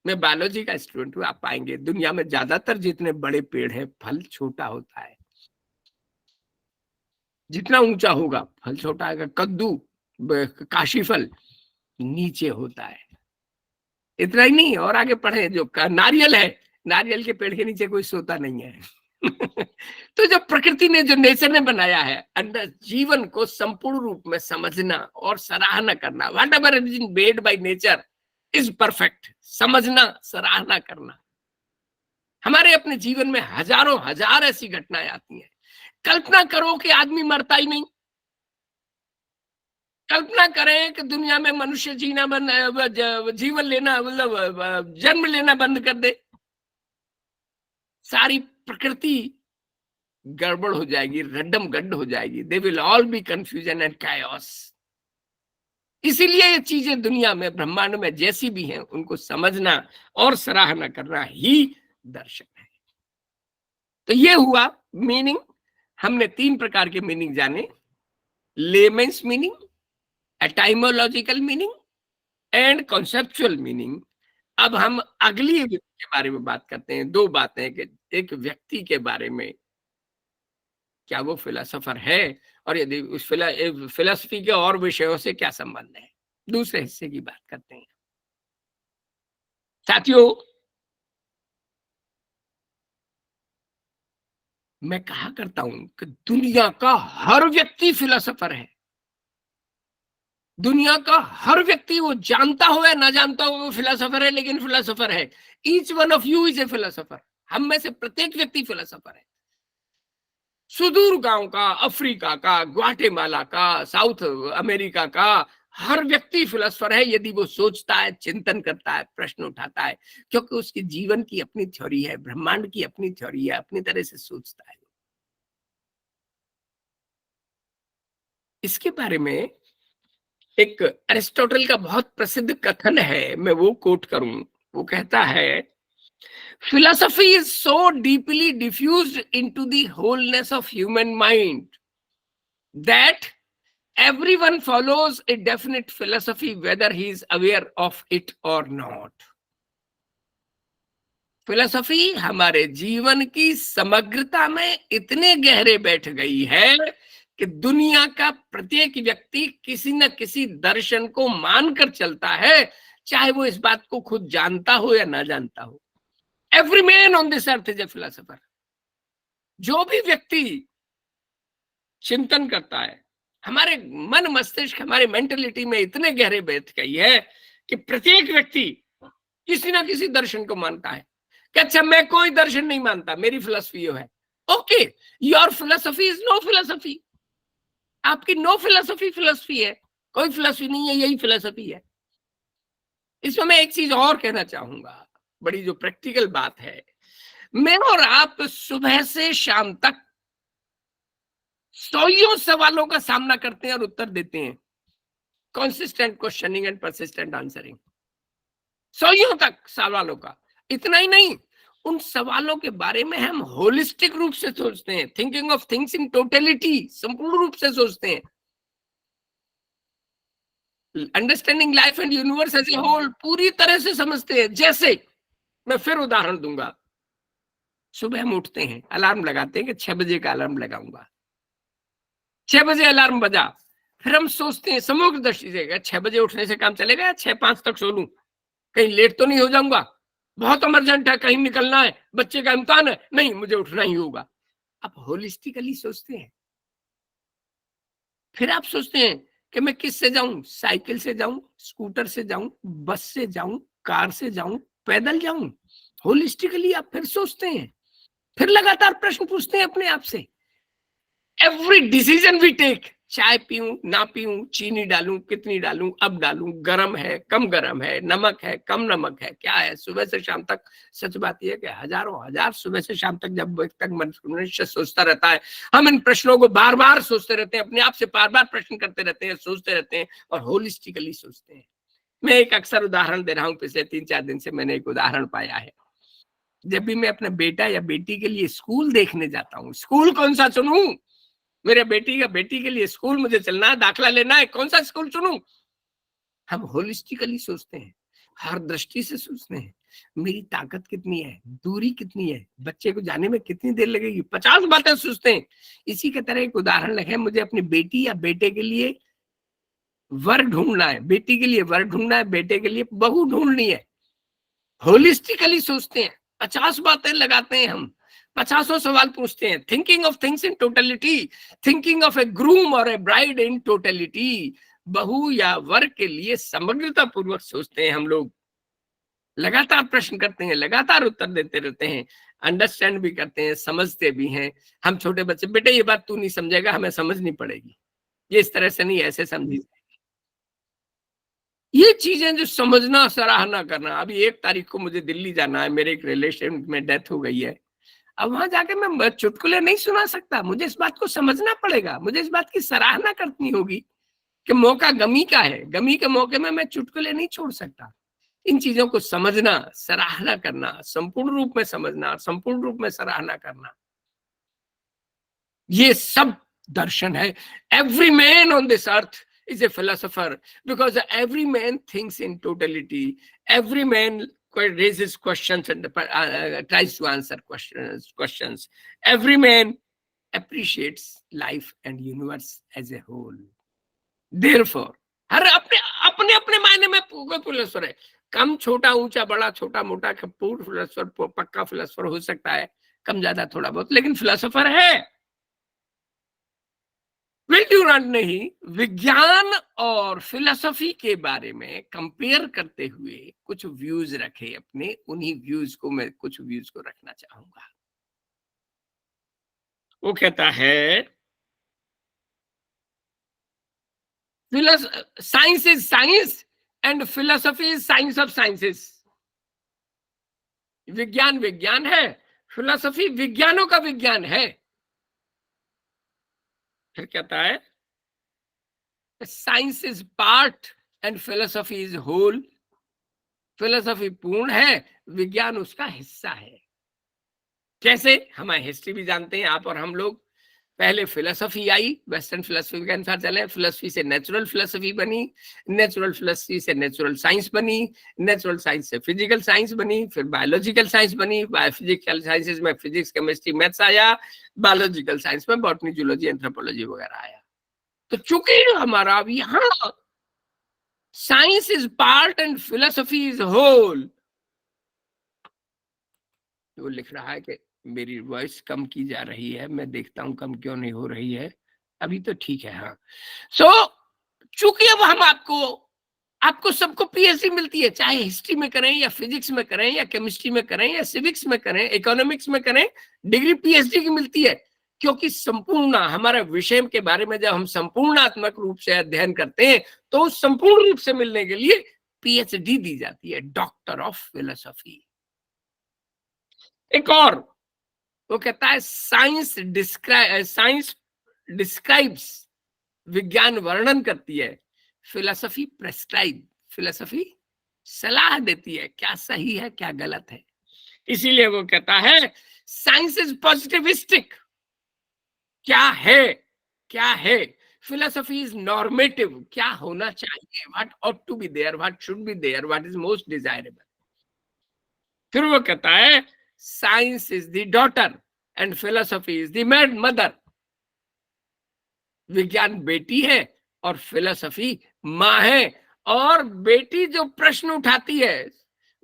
Speaker 1: मैं बायोलॉजी का स्टूडेंट हूं, आप पाएंगे दुनिया में ज्यादातर जितने बड़े पेड़ है, फल छोटा होता है। जितना ऊंचा होगा फल छोटा आएगा। कद्दू, काशी फल नीचे होता है। इतना ही नहीं, और आगे पढ़े, जो नारियल है, नारियल के पेड़ के नीचे कोई सोता नहीं है। तो जो प्रकृति ने, जो नेचर ने बनाया है, अंदर जीवन को संपूर्ण रूप में समझना और सराहना करना, what ever is made by nature is perfect. समझना, सराहना करना। हमारे अपने जीवन में हजारों हजार ऐसी घटनाएं आती हैं। कल्पना करो कि आदमी मरता ही नहीं। कल्पना करें कि दुनिया में मनुष्य जीना बंद, जीवन लेना, मतलब जन्म लेना बंद कर दे। सारी प्रकृति गड़बड़ हो जाएगी, रड्डम गड्ढ हो जाएगी। They will all be confusion and chaos. इसीलिए ये चीजें दुनिया में, ब्रह्मांड में जैसी भी हैं, उनको समझना और सराहना करना ही दर्शन है। तो ये हुआ मीनिंग। हमने 3 प्रकार के मीनिंग जाने: layman's meaning, etymological meaning and conceptual meaning. अब हम अगली के बारे में बात करते हैं। 2 बातें कि एक व्यक्ति के बारे में, क्या वो फिलोसोफर है, और यदि उस फिलोसफी के और विषयों से क्या संबंध है। दूसरे हिस्से की बात करते हैं। साथियों, मैं कहा करता हूं कि दुनिया का हर व्यक्ति फिलोसोफर है। दुनिया का हर व्यक्ति, वो जानता हो या ना जानता हो, वो फिलोसोफर है, लेकिन फिलोसोफर है। Each one of you is a philosopher. हम में से प्रत्येक व्यक्ति फिलोसोफर है। सुदूर गांव का, अफ्रीका का, ग्वाटेमाला का, साउथ अमेरिका का हर व्यक्ति फिलोसोफर है, यदि वो सोचता है, चिंतन करता है, प्रश्न उठाता है, क्योंकि उसके जीवन की अपनी थ्योरी है, ब्रह्मांड की अपनी थ्योरी है, अपनी तरह से सोचता है। इसके बारे में एक अरिस्टोटल का बहुत प्रसिद्ध कथन है, मैं वो कोट करूं। वो कहता है, philosophy is so deeply diffused into the wholeness of human mind that everyone follows a definite philosophy whether he is aware of it or not। Philosophy हमारे जीवन की समग्रता में इतने गहरे बैठ गई है कि दुनिया का प्रत्येक व्यक्ति किसी न किसी दर्शन को मानकर चलता है, चाहे वो इस बात को खुद जानता हो या ना जानता हो। Every man on this earth is a philosopher. जो भी व्यक्ति चिंतन करता है, हमारे मन मस्तिष्क, हमारे मेंटलिटी में इतने गहरे बैठ गई है कि प्रत्येक व्यक्ति किसी ना किसी दर्शन को मानता है। कि अच्छा, मैं कोई दर्शन नहीं मानता, मेरी फिलोसफी है, okay, your philosophy is no philosophy, आपकी नो फिलोसफी फिलोसफी है, कोई फिलोसफी नहीं है, यही फिलोसफी है। इसमें मैं एक चीज और कहना चाहूंगा, बड़ी जो प्रैक्टिकल बात है, मैं और आप सुबह से शाम तक सौयों सवालों का सामना करते हैं और उत्तर देते हैं, consistent questioning and persistent answering, सदियों तक सवालों का। इतना ही नहीं, उन सवालों के बारे में हम होलिस्टिक रूप से सोचते हैं, thinking of things in totality, संपूर्ण रूप से सोचते हैं, understanding life and universe as a whole, पूरी तरह से समझते हैं। जैसे मैं फिर उदाहरण दूंगा, सुबह हम उठते हैं, अलार्म लगाते हैं कि 6 बजे का अलार्म लगाऊंगा, 6 बजे अलार्म बजा, फिर हम सोचते हैं समग्र दृष्टि से, 6 बजे उठने से काम चलेगा या 6-5 तक सो लूं, कहीं लेट तो नहीं हो जाऊंगा, बहुत इमरजेंट है, कहीं निकलना है, बच्चे का इम्तिहान है, नहीं मुझे उठना ही होगा। आप होलिस्टिकली सोचते हैं। फिर आप सोचते हैं कि मैं किससे जाऊं, साइकिल से जाऊं, स्कूटर से जाऊं, बस से जाऊं, कार से जाऊं, पैदल जाऊं। होलिस्टिकली आप फिर सोचते हैं, फिर लगातार प्रश्न पूछते हैं अपने आप से। एवरी डिसीजन वी टेक, चाय पीऊं ना पीऊं, चीनी डालूं कितनी डालूं, अब डालूं, गरम है कम गरम है, नमक है कम नमक है, क्या है, सुबह से शाम तक। सच बात यह है कि हजारों हजार सुबह से शाम तक जब तक मनुष्य सोचता रहता है, हम इन प्रश्नों को बार बार सोचते रहते हैं, अपने आप से बार बार प्रश्न करते रहते हैं, सोचते रहते हैं और होलिस्टिकली सोचते हैं। मैं एक अक्सर उदाहरण दे रहा हूं, पिछले 3-4 दिन से मैंने एक उदाहरण पाया है। जब भी मैं अपने बेटा या बेटी के लिए स्कूल देखने जाता हूँ, स्कूल कौन सा चुनूं, मेरे बेटी के लिए स्कूल मुझे चलना है, दाखिला लेना है, कौन सा स्कूल चुनूं, हम होलिस्टिकली सोचते हैं, हर दृष्टि से सोचते हैं। मेरी ताकत कितनी है, दूरी कितनी है, बच्चे को जाने में कितनी देर लगेगी, 50 बातें सोचते हैं। इसी के तरह एक उदाहरण है, मुझे अपनी बेटी या बेटे के लिए वर ढूंढना है, बेटी के लिए वर ढूंढना है, बेटे के लिए बहू ढूंढनी है। होलिस्टिकली सोचते हैं, 50 बातें लगाते हैं हम, 50 सवाल पूछते हैं, thinking of things in totality, thinking of A groom और ए ब्राइड इन टोटलिटी, बहू या वर के लिए समग्रता पूर्वक सोचते हैं हम लोग, लगातार प्रश्न करते हैं, लगातार उत्तर देते रहते हैं, अंडरस्टैंड भी करते हैं, समझते भी हैं। हम छोटे बच्चे, बेटे ये बात तू नहीं समझेगा, हमें समझनी पड़ेगी, ये इस तरह से नहीं, ऐसे समझी। ये चीजें जो समझना, सराहना करना। अभी 1 तारीख को मुझे दिल्ली जाना है, मेरे एक रिलेशन में डेथ हो गई है। अब वहां जाके मैं चुटकुले नहीं सुना सकता, मुझे इस बात को समझना पड़ेगा, मुझे इस बात की सराहना करनी होगी कि मौका गमी का है, गमी के मौके में मैं चुटकुले नहीं छोड़ सकता। इन चीजों को समझना, सराहना करना, संपूर्ण रूप में समझना, संपूर्ण रूप में सराहना करना, ये सब दर्शन है। Every man on this earth is a philosopher because every man thinks in totality, every man raises questions and tries to answer questions, every man appreciates life and universe as a whole, therefore हर अपने अपने अपने मायने में philosopher है। कम छोटा ऊंचा बड़ा छोटा मोटा पूर्ण फिलोसफर, पक्का फिलोसफर हो सकता है, कम ज्यादा थोड़ा बहुत, लेकिन फिलोसफर है। विल्ड्यूरांट नहीं, विज्ञान और फिलॉसफी के बारे में कंपेयर करते हुए कुछ व्यूज रखे अपने, उन्हीं व्यूज को मैं कुछ व्यूज को रखना चाहूंगा। वो कहता है, science is science and philosophy is science of sciences. विज्ञान विज्ञान है, फिलोसफी विज्ञानों का विज्ञान है। फिर कहता है, science is part and philosophy is whole. Philosophy पूर्ण है, विज्ञान उसका हिस्सा है। कैसे? हमारे हिस्ट्री भी जानते हैं आप और हम लोग। पहले फिलोसफी आई, वेस्टर्न फिलोसफी के अनुसार चले, फिलोसफी से नेचुरल फिलोसफी बनी, नेचुरल फिलोसफी से नेचुरल साइंस बनी, नेचुरल साइंस से फिजिकल साइंस बनी, फिर बायोलॉजिकल साइंस बनी, बायोफिजिकल साइंसेज में फिजिक्स केमिस्ट्री मैथ्स आया, बायोलॉजिकल साइंस में बॉटनी जूलॉजी एंथ्रोपोलॉजी वगैरह आया। तो चूंकि हमारा अब यहाँ science is part and philosophy is whole, वो लिख रहा है कि मेरी वॉइस कम की जा रही है, मैं देखता हूं कम क्यों नहीं हो रही है, अभी तो ठीक है। हाँ, सो चूंकि अब हम आपको सबको पीएचडी मिलती है, चाहे हिस्ट्री में करें या फिजिक्स में करें या केमिस्ट्री में करें या सिविक्स में करें, इकोनॉमिक्स में करें डिग्री पीएचडी की मिलती है, क्योंकि संपूर्ण हमारे विषय के बारे में जब हम संपूर्णात्मक रूप से अध्ययन करते हैं तो उस संपूर्ण रूप से मिलने के लिए पीएचडी दी जाती है, डॉक्टर ऑफ फिलोसॉफी। एक और वो कहता है साइंस डिस्क्राइब्स, विज्ञान वर्णन करती है, फिलोसफी प्रेस्क्राइब, फिलोसफी सलाह देती है क्या सही है क्या गलत है। इसीलिए वो कहता है साइंस इज पॉजिटिविस्टिक, क्या है, फिलोसफी इज नॉर्मेटिव, क्या होना चाहिए, what ought to be there, what should be there, what is most desirable. फिर वो कहता है science is the daughter and philosophy is the mother, विज्ञान बेटी है और फिलोसफी माँ है। और बेटी जो प्रश्न उठाती है,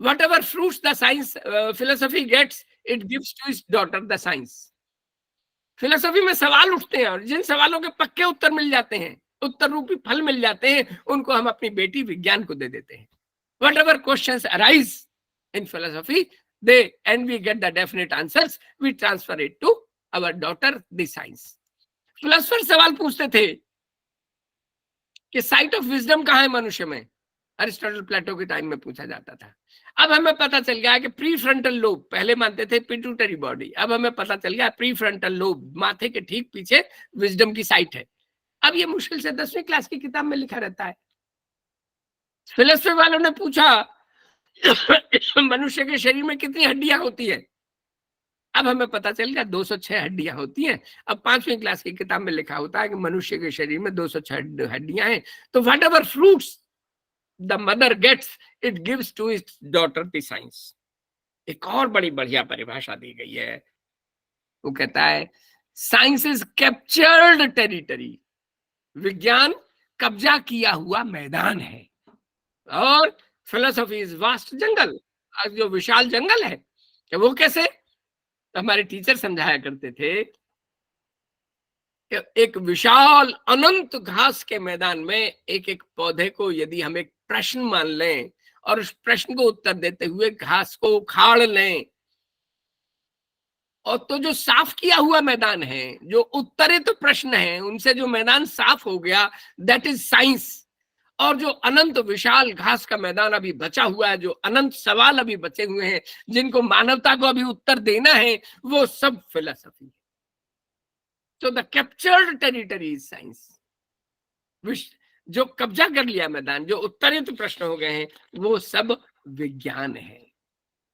Speaker 1: what ever fruits the science philosophy gets, it gives to its daughter the science. Philosophy में सवाल उठते हैं और जिन सवालों के पक्के उत्तर मिल जाते हैं, उत्तर रूपी फल मिल जाते हैं, उनको हम अपनी बेटी विज्ञान को दे देते हैं। What ever questions arise in philosophy, they and we get the definite answers, we transfer it to our daughter the science. Philosopher सवाल पूछते थे कि साइट ऑफ विजडम कहाँ है मनुष्य में, अरिस्टोटल प्लेटो के टाइम में पूछा जाता था। अब हमें पता चल गया कि प्री फ्रंटल लोब, पहले मानते थे पिट्यूटरी बॉडी, अब हमें पता चल गया प्री फ्रंटल लोब, माथे के ठीक पीछे विजडम की साइट है। अब ये मुश्किल से 10वीं क्लास की किताब में लिखा रहता है। फिलोसफी वालों ने पूछा मनुष्य के शरीर में कितनी हड्डियां होती है, अब हमें पता चल गया 206 हड्डियां होती हैं। अब 5वीं क्लास की किताब में लिखा होता है कि मनुष्य के शरीर में 206 हड्डियां हैं। तो what ever fruits the mother gets, it gives to its daughter the science. एक और बड़ी बढ़िया परिभाषा दी गई है, वो कहता है साइंस इज कैप्चर्ड टेरिटरी, विज्ञान कब्जा किया हुआ मैदान है, और फिलोसफी इज वास्ट जंगल, जो विशाल जंगल है। कि वो कैसे, तो हमारे टीचर समझाया करते थे कि एक विशाल अनंत घास के मैदान में एक एक पौधे को यदि हम एक प्रश्न मान लें और उस प्रश्न को उत्तर देते हुए घास को उखाड़ लें, और तो जो साफ किया हुआ मैदान है, जो उत्तरित प्रश्न है, उनसे जो मैदान साफ हो गया, दैट इज साइंस। और जो अनंत विशाल घास का मैदान अभी बचा हुआ है, जो अनंत सवाल अभी बचे हुए हैं, जिनको मानवता को अभी उत्तर देना है, वो सब फिलोसफी है। तो the captured territory is science, जो कब्जा कर लिया मैदान, जो उत्तरित प्रश्न हो गए हैं, वो सब विज्ञान है।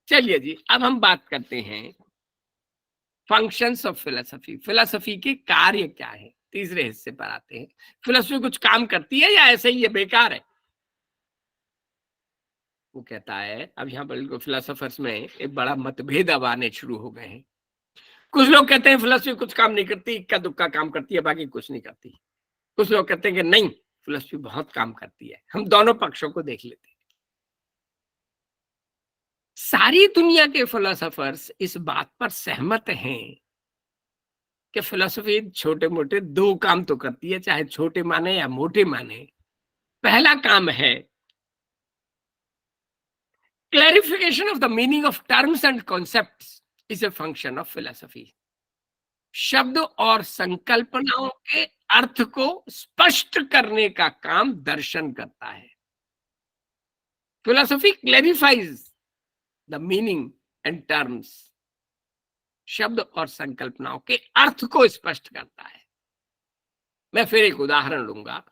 Speaker 1: चलिए जी, अब हम बात करते हैं फंक्शंस ऑफ फिलोसफी, फिलोसफी के कार्य क्या है। तीसरे हिस्से पर आते हैं, फिलोसफी कुछ काम करती है या ऐसे ही ये बेकार है। वो कहता है, अब यहाँ पर फिलोसोफर्स में एक बड़ा मतभेद अब आने शुरू हो गए हैं। कुछ लोग कहते हैं फिलोसफी कुछ काम नहीं करती, इक्का दुक्का काम करती है, बाकी कुछ नहीं करती। कुछ लोग कहते हैं कि नहीं, फिलोसफी बहुत काम करती है। हम दोनों पक्षों को देख लेते हैं। सारी दुनिया के फिलोसोफर्स इस बात पर सहमत हैं कि फिलोसफी छोटे मोटे दो काम तो करती है, चाहे छोटे माने या मोटे माने। पहला काम है clarification of the meaning of terms and concepts is a function of philosophy. शब्द और संकल्पनाओं के अर्थ को स्पष्ट करने का काम दर्शन करता है। Philosophy clarifies the meaning and terms, शब्द और संकल्पनाओं के अर्थ को स्पष्ट करता है। मैं फिर एक उदाहरण लूंगा,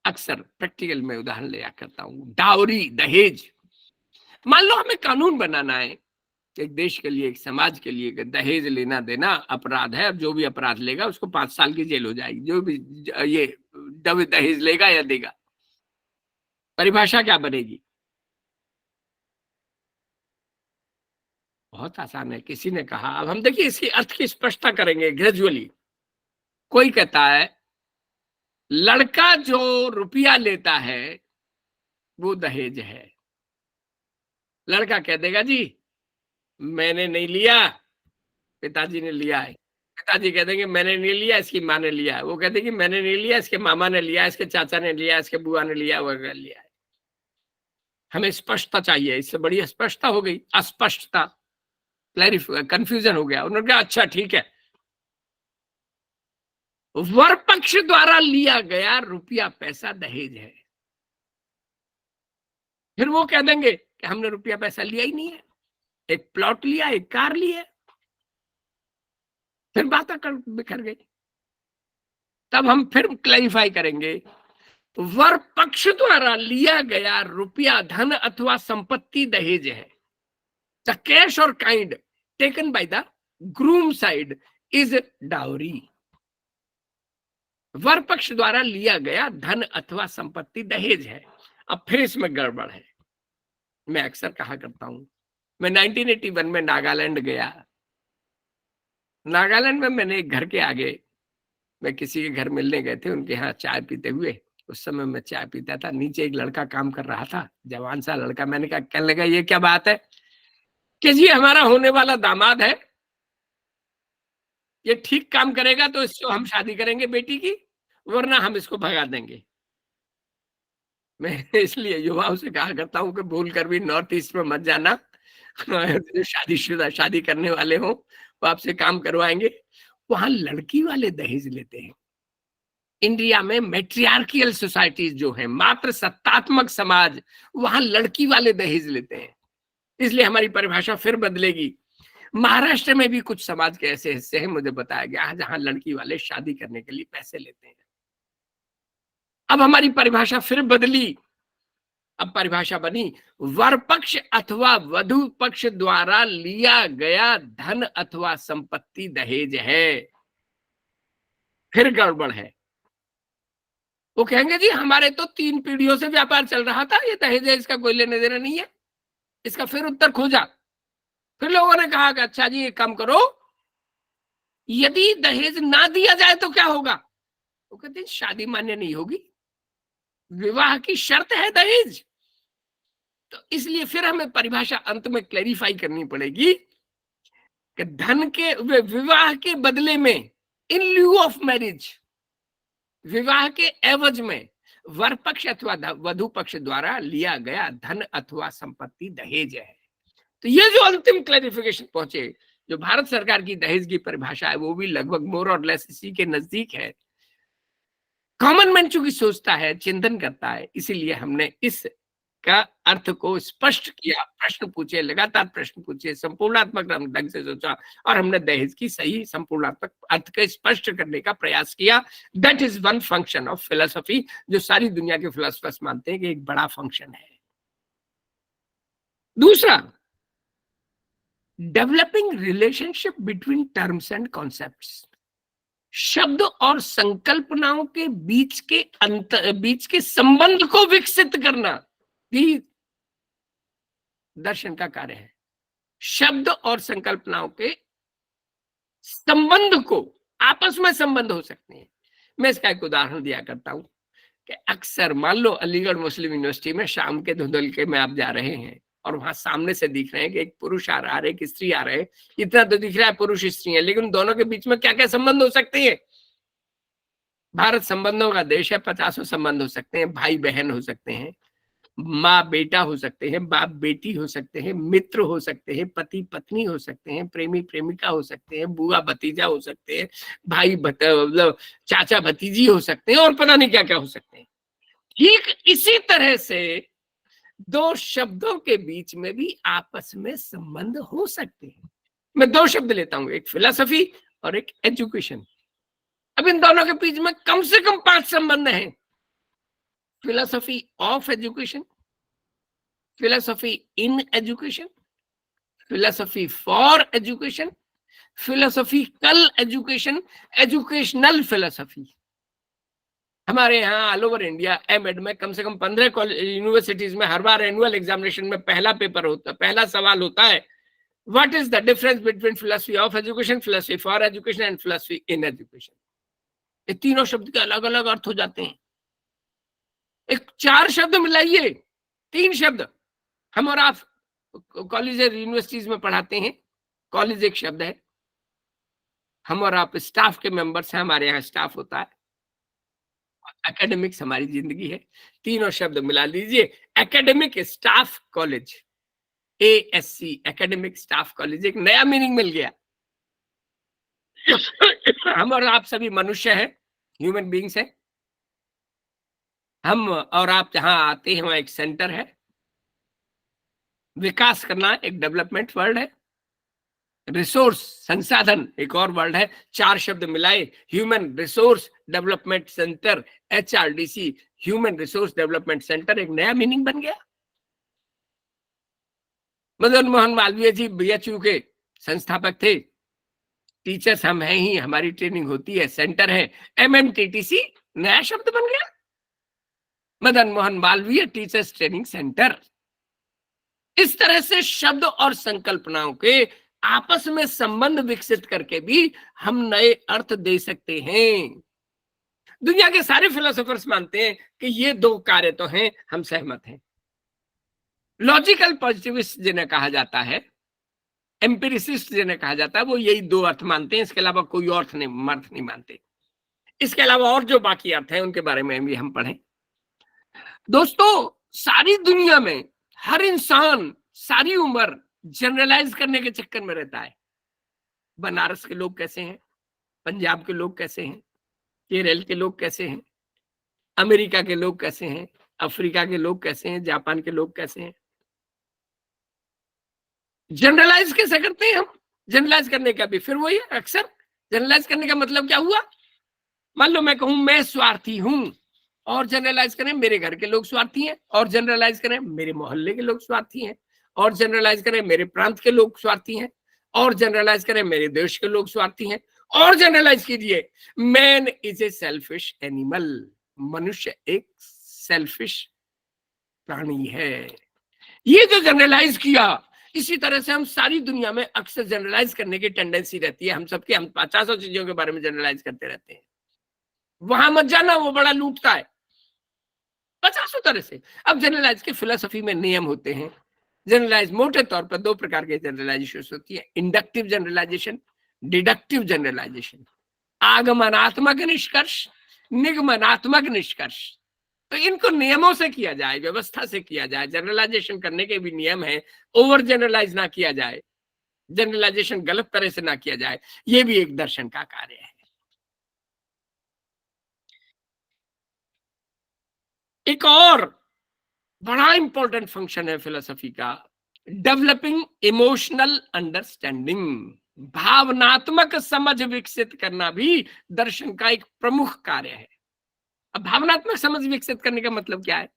Speaker 1: अक्सर प्रैक्टिकल में उदाहरण लिया करता हूं, डाउरी, दहेज। मान लो हमें कानून बनाना है एक देश के लिए, एक समाज के लिए, कि दहेज लेना देना अपराध है, और जो भी अपराध लेगा उसको 5 साल की जेल हो जाएगी, जो भी ये दहेज लेगा या देगा। परिभाषा क्या बनेगी? बहुत आसान है। किसी ने कहा, अब हम देखिए इसकी अर्थ की स्पष्टता करेंगे ग्रेजुअली। कोई कहता है लड़का जो रुपया लेता है वो दहेज है। लड़का कह देगा जी मैंने नहीं लिया, पिताजी ने लिया है। पिताजी कह देंगे मैंने नहीं लिया, इसकी माँ ने लिया है। वो कहते कि मैंने नहीं लिया, इसके मामा ने लिया, इसके चाचा ने लिया, इसके बुआ ने लिया, वगैरह लिया है। हमें स्पष्टता चाहिए, इससे बड़ी स्पष्टता हो गई अस्पष्टता। कंफ्यूजन हो गया। उन्होंने कहा अच्छा ठीक है, वर पक्ष द्वारा लिया गया रुपया पैसा दहेज है। फिर वो कह देंगे कि हमने रुपया पैसा लिया ही नहीं है, एक प्लॉट लिया, एक कार ली है। फिर बात कर बिखर गई। तब हम फिर क्लैरिफाई करेंगे, वर पक्ष द्वारा लिया गया रुपया, धन अथवा संपत्ति दहेज है। द कैश और kind taken by the groom side is dowry. वर पक्ष द्वारा लिया गया धन अथवा संपत्ति दहेज है। अब फिर इसमें गड़बड़ है। मैं अक्सर कहा करता हूं, मैं 1981 में नागालैंड गया। नागालैंड में मैंने एक घर के आगे, मैं किसी के घर मिलने गए थे, उनके यहाँ चाय पीते हुए, उस समय मैं चाय पीता था, नीचे एक लड़का काम कर रहा था, जवान सा लड़का। मैंने कहा, कहने लगा ये क्या बात है? कि जी हमारा होने वाला दामाद है, ये ठीक काम करेगा तो इससे हम शादी करेंगे बेटी की, वरना हम इसको भगा देंगे। मैं इसलिए युवाओं से कहा करता हूँ कि भूल कर भी नॉर्थ ईस्ट में मत जाना। जो शादीशुदा, शादी करने वाले हों, वो आपसे काम करवाएंगे। वहां लड़की वाले दहेज लेते हैं। इंडिया में मैट्रियार्कियल सोसाइटीज जो है, मात्र सत्तात्मक समाज, वहां लड़की वाले दहेज लेते हैं। इसलिए हमारी परिभाषा फिर बदलेगी। महाराष्ट्र में भी कुछ समाज के ऐसे हिस्से हैं, मुझे बताया गया है, जहां लड़की वाले शादी करने के लिए पैसे लेते हैं। अब हमारी परिभाषा फिर बदली। अब परिभाषा बनी, वर पक्ष अथवा वधु पक्ष द्वारा लिया गया धन अथवा संपत्ति दहेज है। फिर गड़बड़ है। वो कहेंगे जी हमारे तो 3 पीढ़ियों से व्यापार चल रहा था, ये दहेज है, इसका कोई लेने देना नहीं है। इसका फिर उत्तर खोजा। फिर लोगों ने कहा कि अच्छा जी एक काम करो, यदि दहेज ना दिया जाए तो क्या होगा? वो कहते हैं शादी मान्य नहीं होगी, विवाह की शर्त है दहेज। तो इसलिए फिर हमें परिभाषा अंत में क्लैरिफाई करनी पड़ेगी कि धन के, विवाह के बदले में, इन ल्यू ऑफ मैरिज, विवाह के एवज में वर पक्ष अथवा वधु पक्ष द्वारा लिया गया धन अथवा संपत्ति दहेज है। तो ये जो अंतिम क्लैरिफिकेशन पहुंचे, जो भारत सरकार की दहेज की परिभाषा है, वो भी लगभग मोर और लेस इसी के नजदीक है। कॉमन मैन चूंकि सोचता है, चिंतन करता है, इसीलिए हमने इस का अर्थ को स्पष्ट किया। प्रश्न पूछे, लगातार प्रश्न पूछे, संपूर्णात्मक ढंग से सोचा, और हमने दहेज की सही संपूर्णात्मक अर्थ को स्पष्ट करने का प्रयास किया। That is one function of philosophy, जो सारी दुनिया के फिलोसफर्स मानते हैं कि एक बड़ा फंक्शन है। दूसरा, developing relationship between terms and concepts. शब्द और संकल्पनाओं के बीच के संबंध को विकसित करना भी दर्शन का कार्य है। शब्द और संकल्पनाओं के संबंध को, आपस में संबंध हो सकते हैं। मैं इसका एक उदाहरण दिया करता हूं कि अक्सर मान लो अलीगढ़ मुस्लिम यूनिवर्सिटी में शाम के धुंधलके में आप जा रहे हैं, और वहां सामने से दिख रहे हैं कि एक पुरुष आ रहा है, एक स्त्री आ रहे हैं। इतना तो दिख रहा है पुरुष स्त्री है, लेकिन दोनों के बीच में क्या क्या संबंध हो सकते हैं? भारत संबंधों का देश है, 50 संबंध हो सकते हैं, भाई बहन हो सकते हैं, माँ बेटा हो सकते हैं, बाप बेटी हो सकते हैं, मित्र हो सकते हैं, पति पत्नी हो सकते हैं, प्रेमी प्रेमिका हो सकते हैं, बुआ भतीजा हो सकते हैं, भाई मतलब चाचा भतीजी हो सकते हैं, और पता नहीं क्या क्या हो सकते हैं। ठीक इसी तरह से दो शब्दों के बीच में भी आपस में संबंध हो सकते हैं। मैं 2 शब्द लेता हूं, एक फिलॉसफी और एक एजुकेशन। अब इन दोनों के बीच में कम से कम 5 संबंध हैं। Philosophy of education, philosophy in education, philosophy for education, philosophical education, educational philosophy. हमारे यहाँ ऑल ओवर इंडिया एमएड में कम से कम 15 यूनिवर्सिटीज में हर बार एनुअल एग्जामिनेशन में पहला पेपर होता, पहला सवाल होता है, what is the difference between philosophy of education, philosophy for education and philosophy in education. ये तीनों शब्द के अलग अलग अर्थ हो जाते हैं। एक 4 शब्द मिलाइए, 3 शब्द। हम और आप कॉलेज और यूनिवर्सिटीज में पढ़ाते हैं, कॉलेज एक शब्द है। हम और आप स्टाफ के मेंबर्स हैं, हमारे यहाँ स्टाफ होता है। एकेडमिक्स हमारी जिंदगी है। तीनों शब्द मिला लीजिए, academic, staff, college. ASC, academic staff college, एक नया मीनिंग मिल गया। हम और आप सभी मनुष्य हैं, ह्यूमन बीइंग्स हैं। हम और आप जहां आते हैं वहां एक सेंटर है। विकास करना एक डेवलपमेंट वर्ड है। रिसोर्स, संसाधन, एक और वर्ड है। चार शब्द मिलाए, human resource development centre, HRDC, human resource development centre, एक नया मीनिंग बन गया। मदन मोहन मालवीय जी BHU के संस्थापक थे। टीचर्स हम हैं ही, हमारी ट्रेनिंग होती है, सेंटर है। MMTTC नया शब्द बन गया, Madan Mohan Malviya teachers training centre. इस तरह से शब्द और संकल्पनाओं के आपस में संबंध विकसित करके भी हम नए अर्थ दे सकते हैं। दुनिया के सारे फिलोसोफर्स मानते हैं कि ये दो कार्य तो हैं, हम सहमत हैं। लॉजिकल पॉजिटिविस्ट जिन्हें कहा जाता है, एम्पिरिसिस्ट जिन्हें कहा जाता है, वो यही दो अर्थ मानते हैं, इसके अलावा कोई अर्थ नहीं मानते। इसके अलावा और जो बाकी अर्थ हैं उनके बारे में भी हम पढ़ें। दोस्तों, सारी दुनिया में हर इंसान सारी उम्र जनरलाइज करने के चक्कर में रहता है। बनारस के लोग कैसे हैं, पंजाब के लोग कैसे हैं, केरल के लोग कैसे हैं, अमेरिका के लोग कैसे हैं, अफ्रीका के लोग कैसे हैं, जापान के लोग कैसे हैं। जनरलाइज कैसे करते हैं हम? जनरलाइज करने का भी फिर वही है। अक्सर जनरलाइज करने का मतलब क्या हुआ? मान लो मैं कहूं मैं स्वार्थी हूं, और जनरलाइज करें मेरे घर के लोग स्वार्थी हैं, और जनरलाइज करें मेरे मोहल्ले के लोग स्वार्थी हैं, और जनरलाइज करें मेरे प्रांत के लोग स्वार्थी हैं, और जनरलाइज करें मेरे देश के लोग स्वार्थी हैं, और जनरलाइज कीजिए man is a selfish animal, मनुष्य एक सेल्फिश प्राणी है। ये जो जनरलाइज किया, इसी तरह से हम सारी दुनिया में अक्सर जनरलाइज करने की टेंडेंसी रहती है हम सबके। हम 50 चीजों के बारे में जनरलाइज करते रहते हैं। वहां मत जाना, वो बड़ा लूटता है 50 तरह से। अब जनरलाइज के फिलोसफी में नियम होते हैं। जनरलाइज मोटे तौर पर दो प्रकार के जनरलाइजेशन होती है, इंडक्टिव जनरलाइजेशन, डिडक्टिव जनरलाइजेशन। आगमनात्मक निष्कर्ष, निगमनात्मक निष्कर्ष। तो इनको नियमों से किया जाए, व्यवस्था से किया जाए। जनरलाइजेशन करने के भी नियम है, ओवर जनरलाइज ना किया जाए, जनरलाइजेशन गलत तरह से ना किया जाए, ये भी एक दर्शन का कार्य है। एक और बड़ा इंपॉर्टेंट फंक्शन है फिलोसफी का, डेवलपिंग इमोशनल अंडरस्टैंडिंग। भावनात्मक समझ विकसित करना भी दर्शन का एक प्रमुख कार्य है। अब भावनात्मक समझ विकसित करने का मतलब क्या है?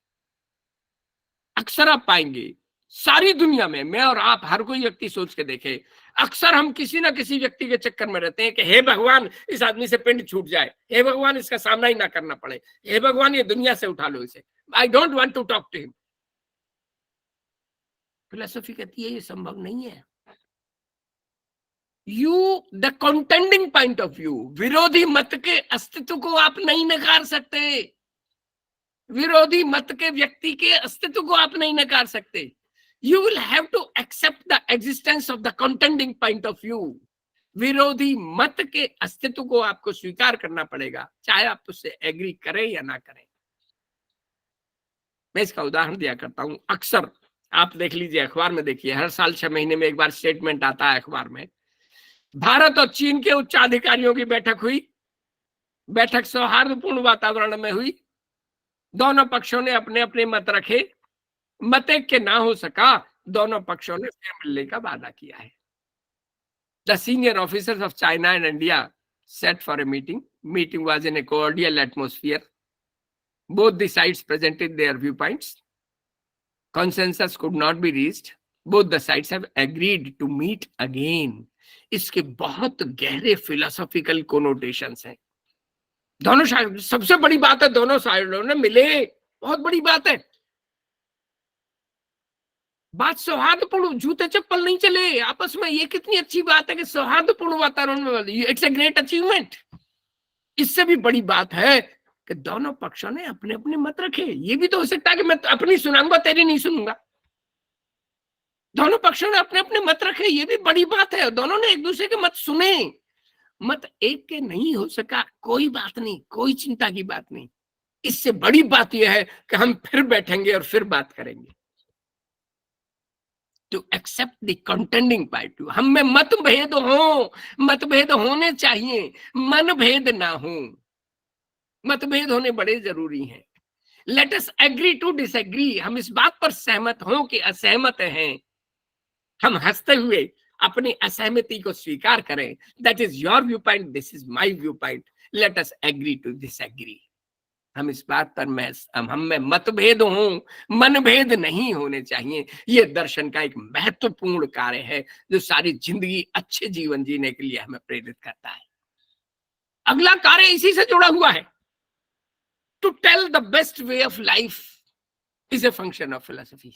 Speaker 1: अक्सर आप पाएंगे सारी दुनिया में, मैं और आप, हर कोई व्यक्ति सोच के देखे, अक्सर हम किसी ना किसी व्यक्ति के चक्कर में रहते हैं कि हे भगवान इस आदमी से पिंड छूट जाए, हे भगवान इसका सामना ही ना करना पड़े, हे भगवान ये दुनिया से उठा लो इसे, I don't want to talk to him. Philosophy कहती है ये संभव नहीं है। The contending point of view, विरोधी मत के अस्तित्व को आप नहीं नकार सकते। विरोधी मत के व्यक्ति के अस्तित्व को आप नहीं नकार सकते। You will have to accept the existence of the contending point of view. विरोधी मत के अस्तित्व को आपको स्वीकार करना पड़ेगा, चाहे आप उससे एग्री करें या ना करें। मैं इसका उदाहरण दिया करता हूं। अक्सर आप देख लीजिए, अखबार में देखिए, हर साल 6 महीने में एक बार स्टेटमेंट आता है अखबार में, भारत और चीन के उच्चाधिकारियों की बैठक हुई, बैठक सौहार्दपूर्ण वातावरण में हुई, दोनों पक्षों ने अपने अपने मत रखे, मत ऐक्य ना हो सका, दोनों पक्षों ने फिर मिलने का वादा किया है। The senior officers of China and India set for a meeting. Meeting was in A cordial atmosphere. Both the sides presented their viewpoints. Consensus could not be reached. Both the sides have agreed to meet again. इसके बहुत गहरे philosophical connotations हैं। दोनों side, सबसे बड़ी बात है दोनों साइडों ने मिले, बहुत बड़ी बात है। बात सौहार्दपूर्ण, जूते चप्पल नहीं चले आपस में, ये कितनी अच्छी बात है कि सौहार्दपूर्ण वातावरण में, इट्स ए ग्रेट अचीवमेंट। इससे भी बड़ी बात है कि दोनों पक्षों ने अपने अपने मत रखे। ये भी तो हो सकता है कि मैं अपनी सुनाऊंगा, तेरी नहीं सुनूंगा। दोनों पक्षों ने अपने अपने मत रखे, ये भी बड़ी बात है। दोनों ने एक दूसरे के मत सुने। मत एक के नहीं हो सका, कोई बात नहीं, कोई चिंता की बात नहीं। इससे बड़ी बात यह है कि हम फिर बैठेंगे और फिर बात करेंगे। To accept the contending party. हम में मतभेद हो, मतभेद होने चाहिए, मनभेद ना हो। मतभेद होने बड़े जरूरी हैं। Let us agree to disagree. हम इस बात पर सहमत हों कि असहमत हैं। हम हंसते हुए अपनी असहमति को स्वीकार करें। That is your view point, this is my view point, let us agree to disagree. हम इस बात पर हम में मतभेद हों, मनभेद नहीं होने चाहिए। ये दर्शन का एक महत्वपूर्ण कार्य है जो सारी जिंदगी अच्छे जीवन जीने के लिए हमें प्रेरित करता है। अगला कार्य इसी से जुड़ा हुआ है। To tell the best way of life is a function of philosophy.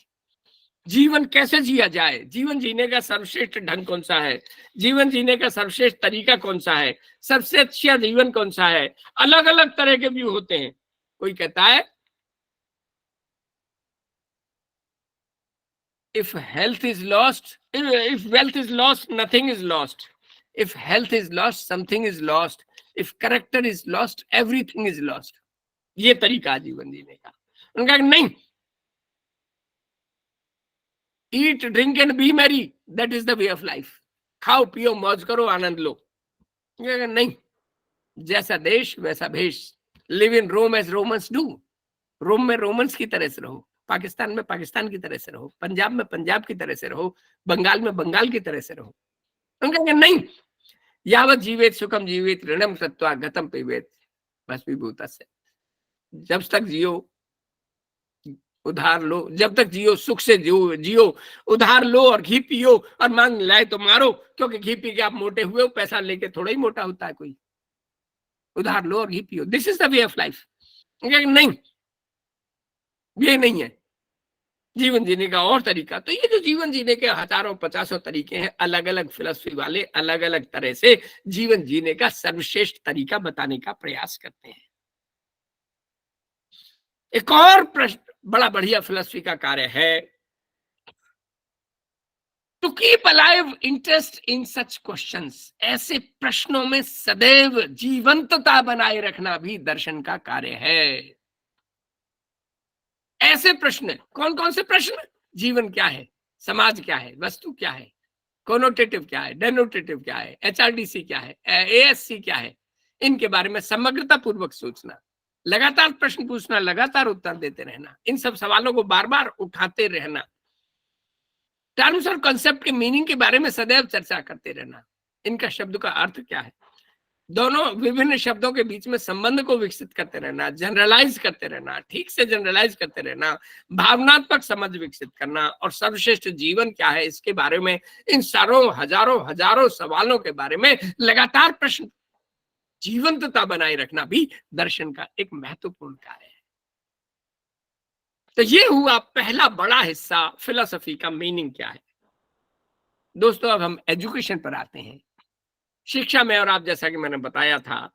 Speaker 1: जीवन कैसे जिया जाए, जीवन जीने का सर्वश्रेष्ठ ढंग कौन सा है, जीवन जीने का सर्वश्रेष्ठ तरीका कौन सा है, सबसे अच्छा जीवन कौन सा है। अलग अलग तरह के व्यू होते हैं। कोई कहता है if health is lost, if wealth is lost, nothing is lost. If health is lost, something is lost. If character is lost, everything is lost. ये तरीका जीवन जीने का। उनका नहीं, eat drink and B Mary, that is the way of life. खाओ पियो मौज करो आनंद लो। नहीं, जैसा देश वैसा भेष। Live in Rome as Romans do. Rome में रोमन्स की तरह से रहो, पाकिस्तान में पाकिस्तान की तरह से रहो, पंजाब में पंजाब की तरह से रहो, बंगाल में बंगाल की तरह से रहो। उनका नहीं, यावत जीवेत सुखम जीवित ऋणम कृत्वा गतम पिबेत भस्मीभूतस्य। जब तक जियो उधार लो, जब तक जियो सुख से जियो, उधार लो और घी पियो और मांग लाए तो मारो, क्योंकि घी पी के आप मोटे हुए हो, पैसा लेके थोड़ा ही मोटा होता है कोई। उधार लो और घी पियो, this is the way of life. नहीं, ये नहीं है जीवन जीने का और तरीका। तो ये जो जीवन जीने के हजारों पचासों तरीके हैं, अलग अलग फिलॉसफी वाले अलग अलग तरह से जीवन जीने का सर्वश्रेष्ठ तरीका बताने का प्रयास करते हैं। एक और प्रश्न बड़ा बढ़िया फिलॉसफी का कार्य है, to keep alive interest in such questions. ऐसे प्रश्नों में सदैव जीवंतता बनाए रखना भी दर्शन का कार्य है। ऐसे प्रश्न, कौन कौन से प्रश्न? जीवन क्या है, समाज क्या है, वस्तु क्या है, कोनोटेटिव क्या है, डेनोटेटिव क्या है, एचआरडीसी क्या है, एएससी क्या है, इनके बारे में समग्रता पूर्वक सोचना, लगातार प्रश्न पूछना, लगातार उत्तर देते रहना, इन सब सवालों को बार बार उठाते रहना, टर्म्स और कॉन्सेप्ट के मीनिंग के बारे में सदैव चर्चा करते रहना। इनका शब्द का अर्थ क्या है, दोनों विभिन्न शब्दों के बीच में संबंध को विकसित करते रहना, जनरलाइज करते रहना, ठीक से जनरलाइज करते रहना, भावनात्मक समझ विकसित करना, और सर्वश्रेष्ठ जीवन क्या है इसके बारे में, इन सारों हजारों हजारों सवालों के बारे में लगातार प्रश्न, जीवंतता बनाए रखना भी दर्शन का एक महत्वपूर्ण कार्य है। तो ये हुआ पहला बड़ा हिस्सा, फिलॉसफी का मीनिंग क्या है। दोस्तों, अब हम एजुकेशन पर आते हैं। शिक्षा में, और आप जैसा कि मैंने बताया था,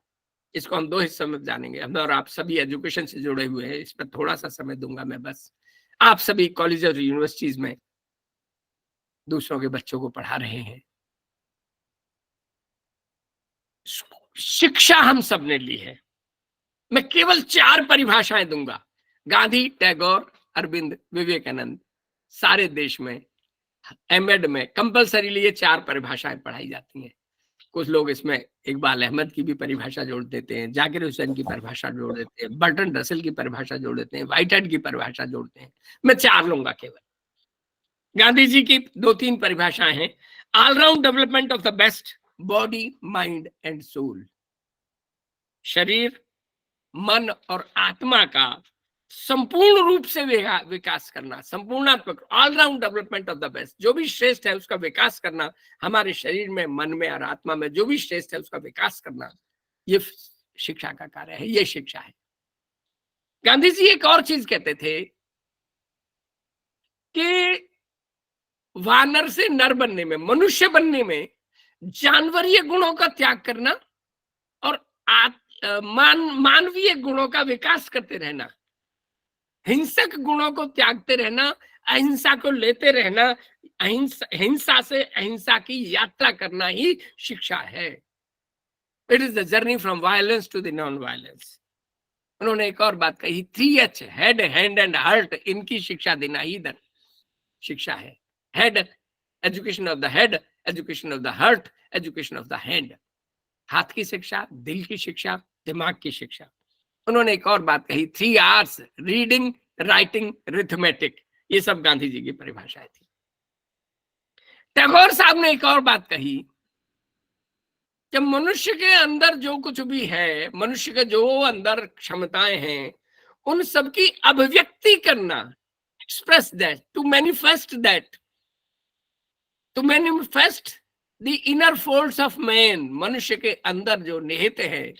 Speaker 1: इसको हम दो हिस्सों में जानेंगे। हम और आप सभी एजुकेशन से जुड़े हुए हैं, इस पर थोड़ा सा समय दूंगा मैं बस। आप सभी कॉलेज और यूनिवर्सिटीज में दूसरों के बच्चों को पढ़ा रहे हैं। शिक्षा हम सब ने ली है। मैं केवल 4 परिभाषाएं दूंगा। गांधी, टैगोर, अरविंद, विवेकानंद, सारे देश में एमएड में कंपलसरीली ये 4 परिभाषाएं पढ़ाई जाती हैं। कुछ लोग इसमें इकबाल अहमद की भी परिभाषा जोड़ देते हैं, जाकिर हुसैन की परिभाषा जोड़ देते हैं, बर्टन रसेल की परिभाषा जोड़ देते हैं, व्हाइटहेड की परिभाषा जोड़ते हैं। मैं 4 लूंगा केवल। गांधी जी की 2-3 परिभाषाएं हैं। All round development of the best, body, mind and soul. शरीर, मन और आत्मा का संपूर्ण रूप से विकास करना, संपूर्णात्मक, all round development of the best. जो भी श्रेष्ठ है उसका विकास करना, हमारे शरीर में, मन में और आत्मा में जो भी श्रेष्ठ है उसका विकास करना, ये शिक्षा का कार्य है, ये शिक्षा है। गांधी जी एक और चीज कहते थे कि वानर से नर बनने में, मनुष्य बनने में जानवरीय गुणों का त्याग करना और मानवीय गुणों का विकास करते रहना, हिंसक गुणों को त्यागते रहना, अहिंसा को लेते रहना, हिंसा से अहिंसा की यात्रा करना ही शिक्षा है। It is the journey from violence to the non violence. उन्होंने एक और बात कही, 3H, head, hand and heart, इनकी शिक्षा देना ही शिक्षा है। Head, education of the head, education of the heart, education of the hand. हाथ की शिक्षा, दिल की शिक्षा, दिमाग की शिक्षा। उन्होंने एक और बात कही, 3 R's, रीडिंग, राइटिंग, रिथमेटिक। ये सब गांधी जी की परिभाषाएं थी। टैगोर साहब ने एक और बात कही कि मनुष्य के अंदर जो कुछ भी है, मनुष्य के जो अंदर क्षमताएं हैं, उन सबकी अभिव्यक्ति करना, express that, to manifest that, to manifest the inner force of man. मनुष्य के अंदर जो निहित है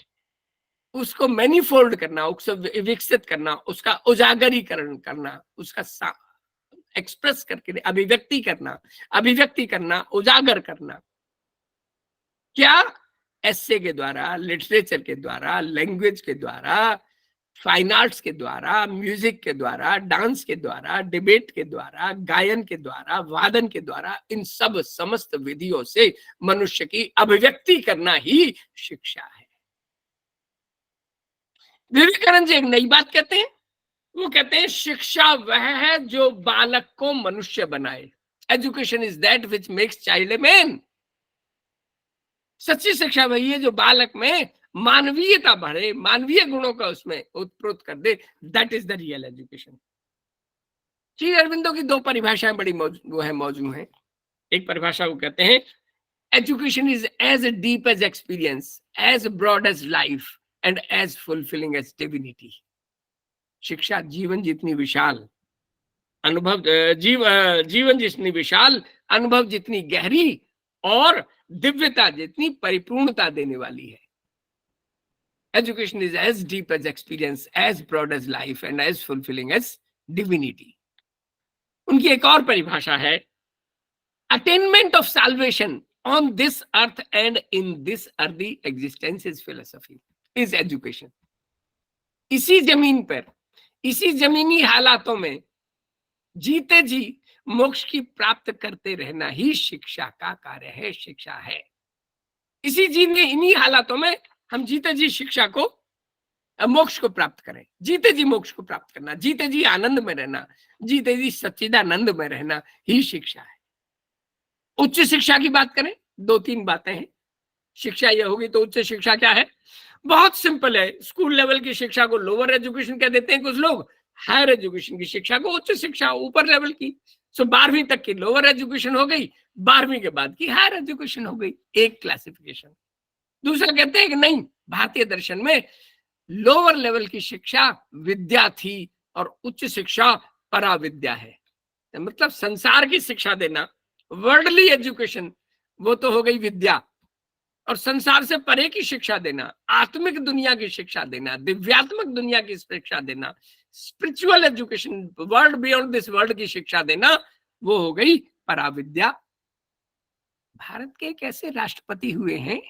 Speaker 1: उसको मैनिफोल्ड करना, उसको विकसित करना, उसका उजागरीकरण करना, उसका एक्सप्रेस करके अभिव्यक्ति करना, उजागर करना। क्या? एस्से के द्वारा, लिटरेचर के द्वारा, लैंग्वेज के द्वारा, फाइन आर्ट्स के द्वारा, म्यूजिक के द्वारा, डांस के द्वारा, डिबेट के द्वारा, गायन के द्वारा, वादन के द्वारा, इन सब समस्त विधियों से मनुष्य की अभिव्यक्ति करना ही शिक्षा है। विवेकानंद जी एक नई बात कहते हैं, वो कहते हैं शिक्षा वह है जो बालक को मनुष्य बनाए। Education is that which makes child a man. सच्ची शिक्षा वही है जो बालक में मानवीयता बढ़े, मानवीय गुणों का उसमें उत्प्रोत कर दे। That is the real education. Shri Aurobindo की 2 परिभाषाएं बड़ी मौजूद हैं। एक परिभाषा वो कहते हैं, education is as deep as experience, as broad as life and as fulfilling as divinity. शिक्षा जीवन जितनी विशाल, जीवन जितनी विशाल, अनुभव जितनी गहरी और दिव्यता जितनी परिपूर्णता देने वाली है। Education is as deep as experience, as broad as life and as fulfilling as divinity. उनकी एक और परिभाषा है, attainment of salvation on this earth and in this earthy existence is philosophy, is education. इसी जमीन पर, इसी जमीनी हालातों में जीते जी मोक्ष की प्राप्त करते रहना ही शिक्षा का कार्य है, शिक्षा है। इसी जीने इन्हीं हालातों में हम जीते जी शिक्षा को, मोक्ष को प्राप्त करें। जीते जी मोक्ष को प्राप्त करना, जीते जी आनंद में रहना, जीते जी सच्चिदानंद में रहना ही शिक्षा है। उच्च शिक्षा की बात करें, 2-3 बातें हैं। शिक्षा यह होगी तो उच्च शिक्षा क्या है? बहुत सिंपल है। स्कूल लेवल की शिक्षा को लोअर एजुकेशन कह देते हैं कुछ लोग, हायर एजुकेशन की शिक्षा को उच्च शिक्षा, ऊपर लेवल की। सो 12वीं तक की लोअर एजुकेशन हो गई, 12वीं के बाद की हायर एजुकेशन हो गई। एक क्लासिफिकेशन। दूसरा कहते हैं कि नहीं, भारतीय दर्शन में लोअर लेवल की शिक्षा विद्या थी और उच्च शिक्षा पराविद्या है। मतलब संसार की शिक्षा देना, वर्ल्डली एजुकेशन, वो तो हो गई विद्या। और संसार से परे की शिक्षा देना, आत्मिक दुनिया की शिक्षा देना, दिव्यात्मक दुनिया की शिक्षा देना, spiritual education, world beyond this world की शिक्षा देना, वो हो गई पराविद्या। भारत के एक ऐसे राष्ट्रपति हुए हैं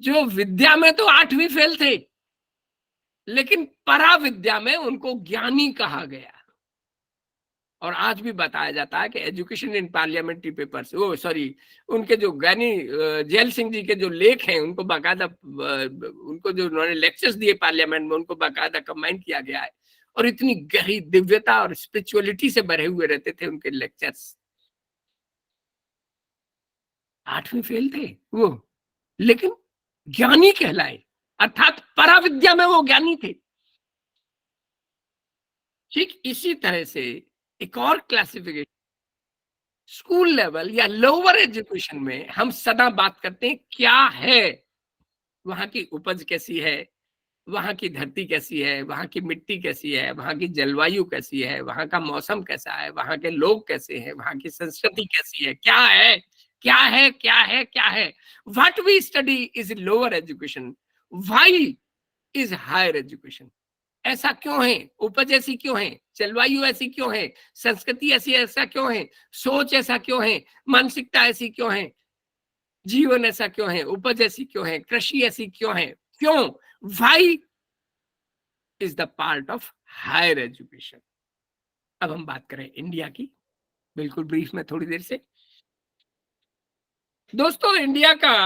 Speaker 1: जो विद्या में तो 8वीं फेल थे, लेकिन पराविद्या में उनको ज्ञानी कहा गया। और आज भी बताया जाता है कि एजुकेशन इन पार्लियामेंट्री पेपर्स, वो सॉरी, उनके जो ज्ञानी जैल सिंह जी के जो लेख हैं, उनको बाकायदा, उनको जो उन्होंने लेक्चर्स दिए पार्लियामेंट में, उनको बाकायदा कंबाइन किया गया है। और इतनी गहरी दिव्यता और स्पिरिचुअलिटी से भरे हुए रहते थे उनके लेक्चर्स। 8वीं फेल थे वो, लेकिन ज्ञानी कहलाए, अर्थात पराविद्या में वो ज्ञानी थे। ठीक इसी तरह से एक और क्लासिफिकेशन, स्कूल लेवल या लोअर एजुकेशन में हम सदा बात करते हैं क्या है, वहां की उपज कैसी है, वहां की धरती कैसी है, वहां की मिट्टी कैसी है, वहां की जलवायु कैसी है, वहां का मौसम कैसा है, वहां के लोग कैसे हैं, वहां की संस्कृति कैसी है, क्या है, क्या है, क्या है, क्या है। What we study is lower education, why is higher education. ऐसा क्यों है, उपज ऐसी क्यों है, जलवायु ऐसी क्यों है, संस्कृति ऐसी ऐसा क्यों है, सोच ऐसा क्यों है, मानसिकता ऐसी क्यों है, जीवन ऐसा क्यों है, उपज ऐसी क्यों है, कृषि ऐसी क्यों है, क्यों, why is the part of higher education. अब हम बात करें इंडिया की, बिल्कुल ब्रीफ में थोड़ी देर से। दोस्तों इंडिया का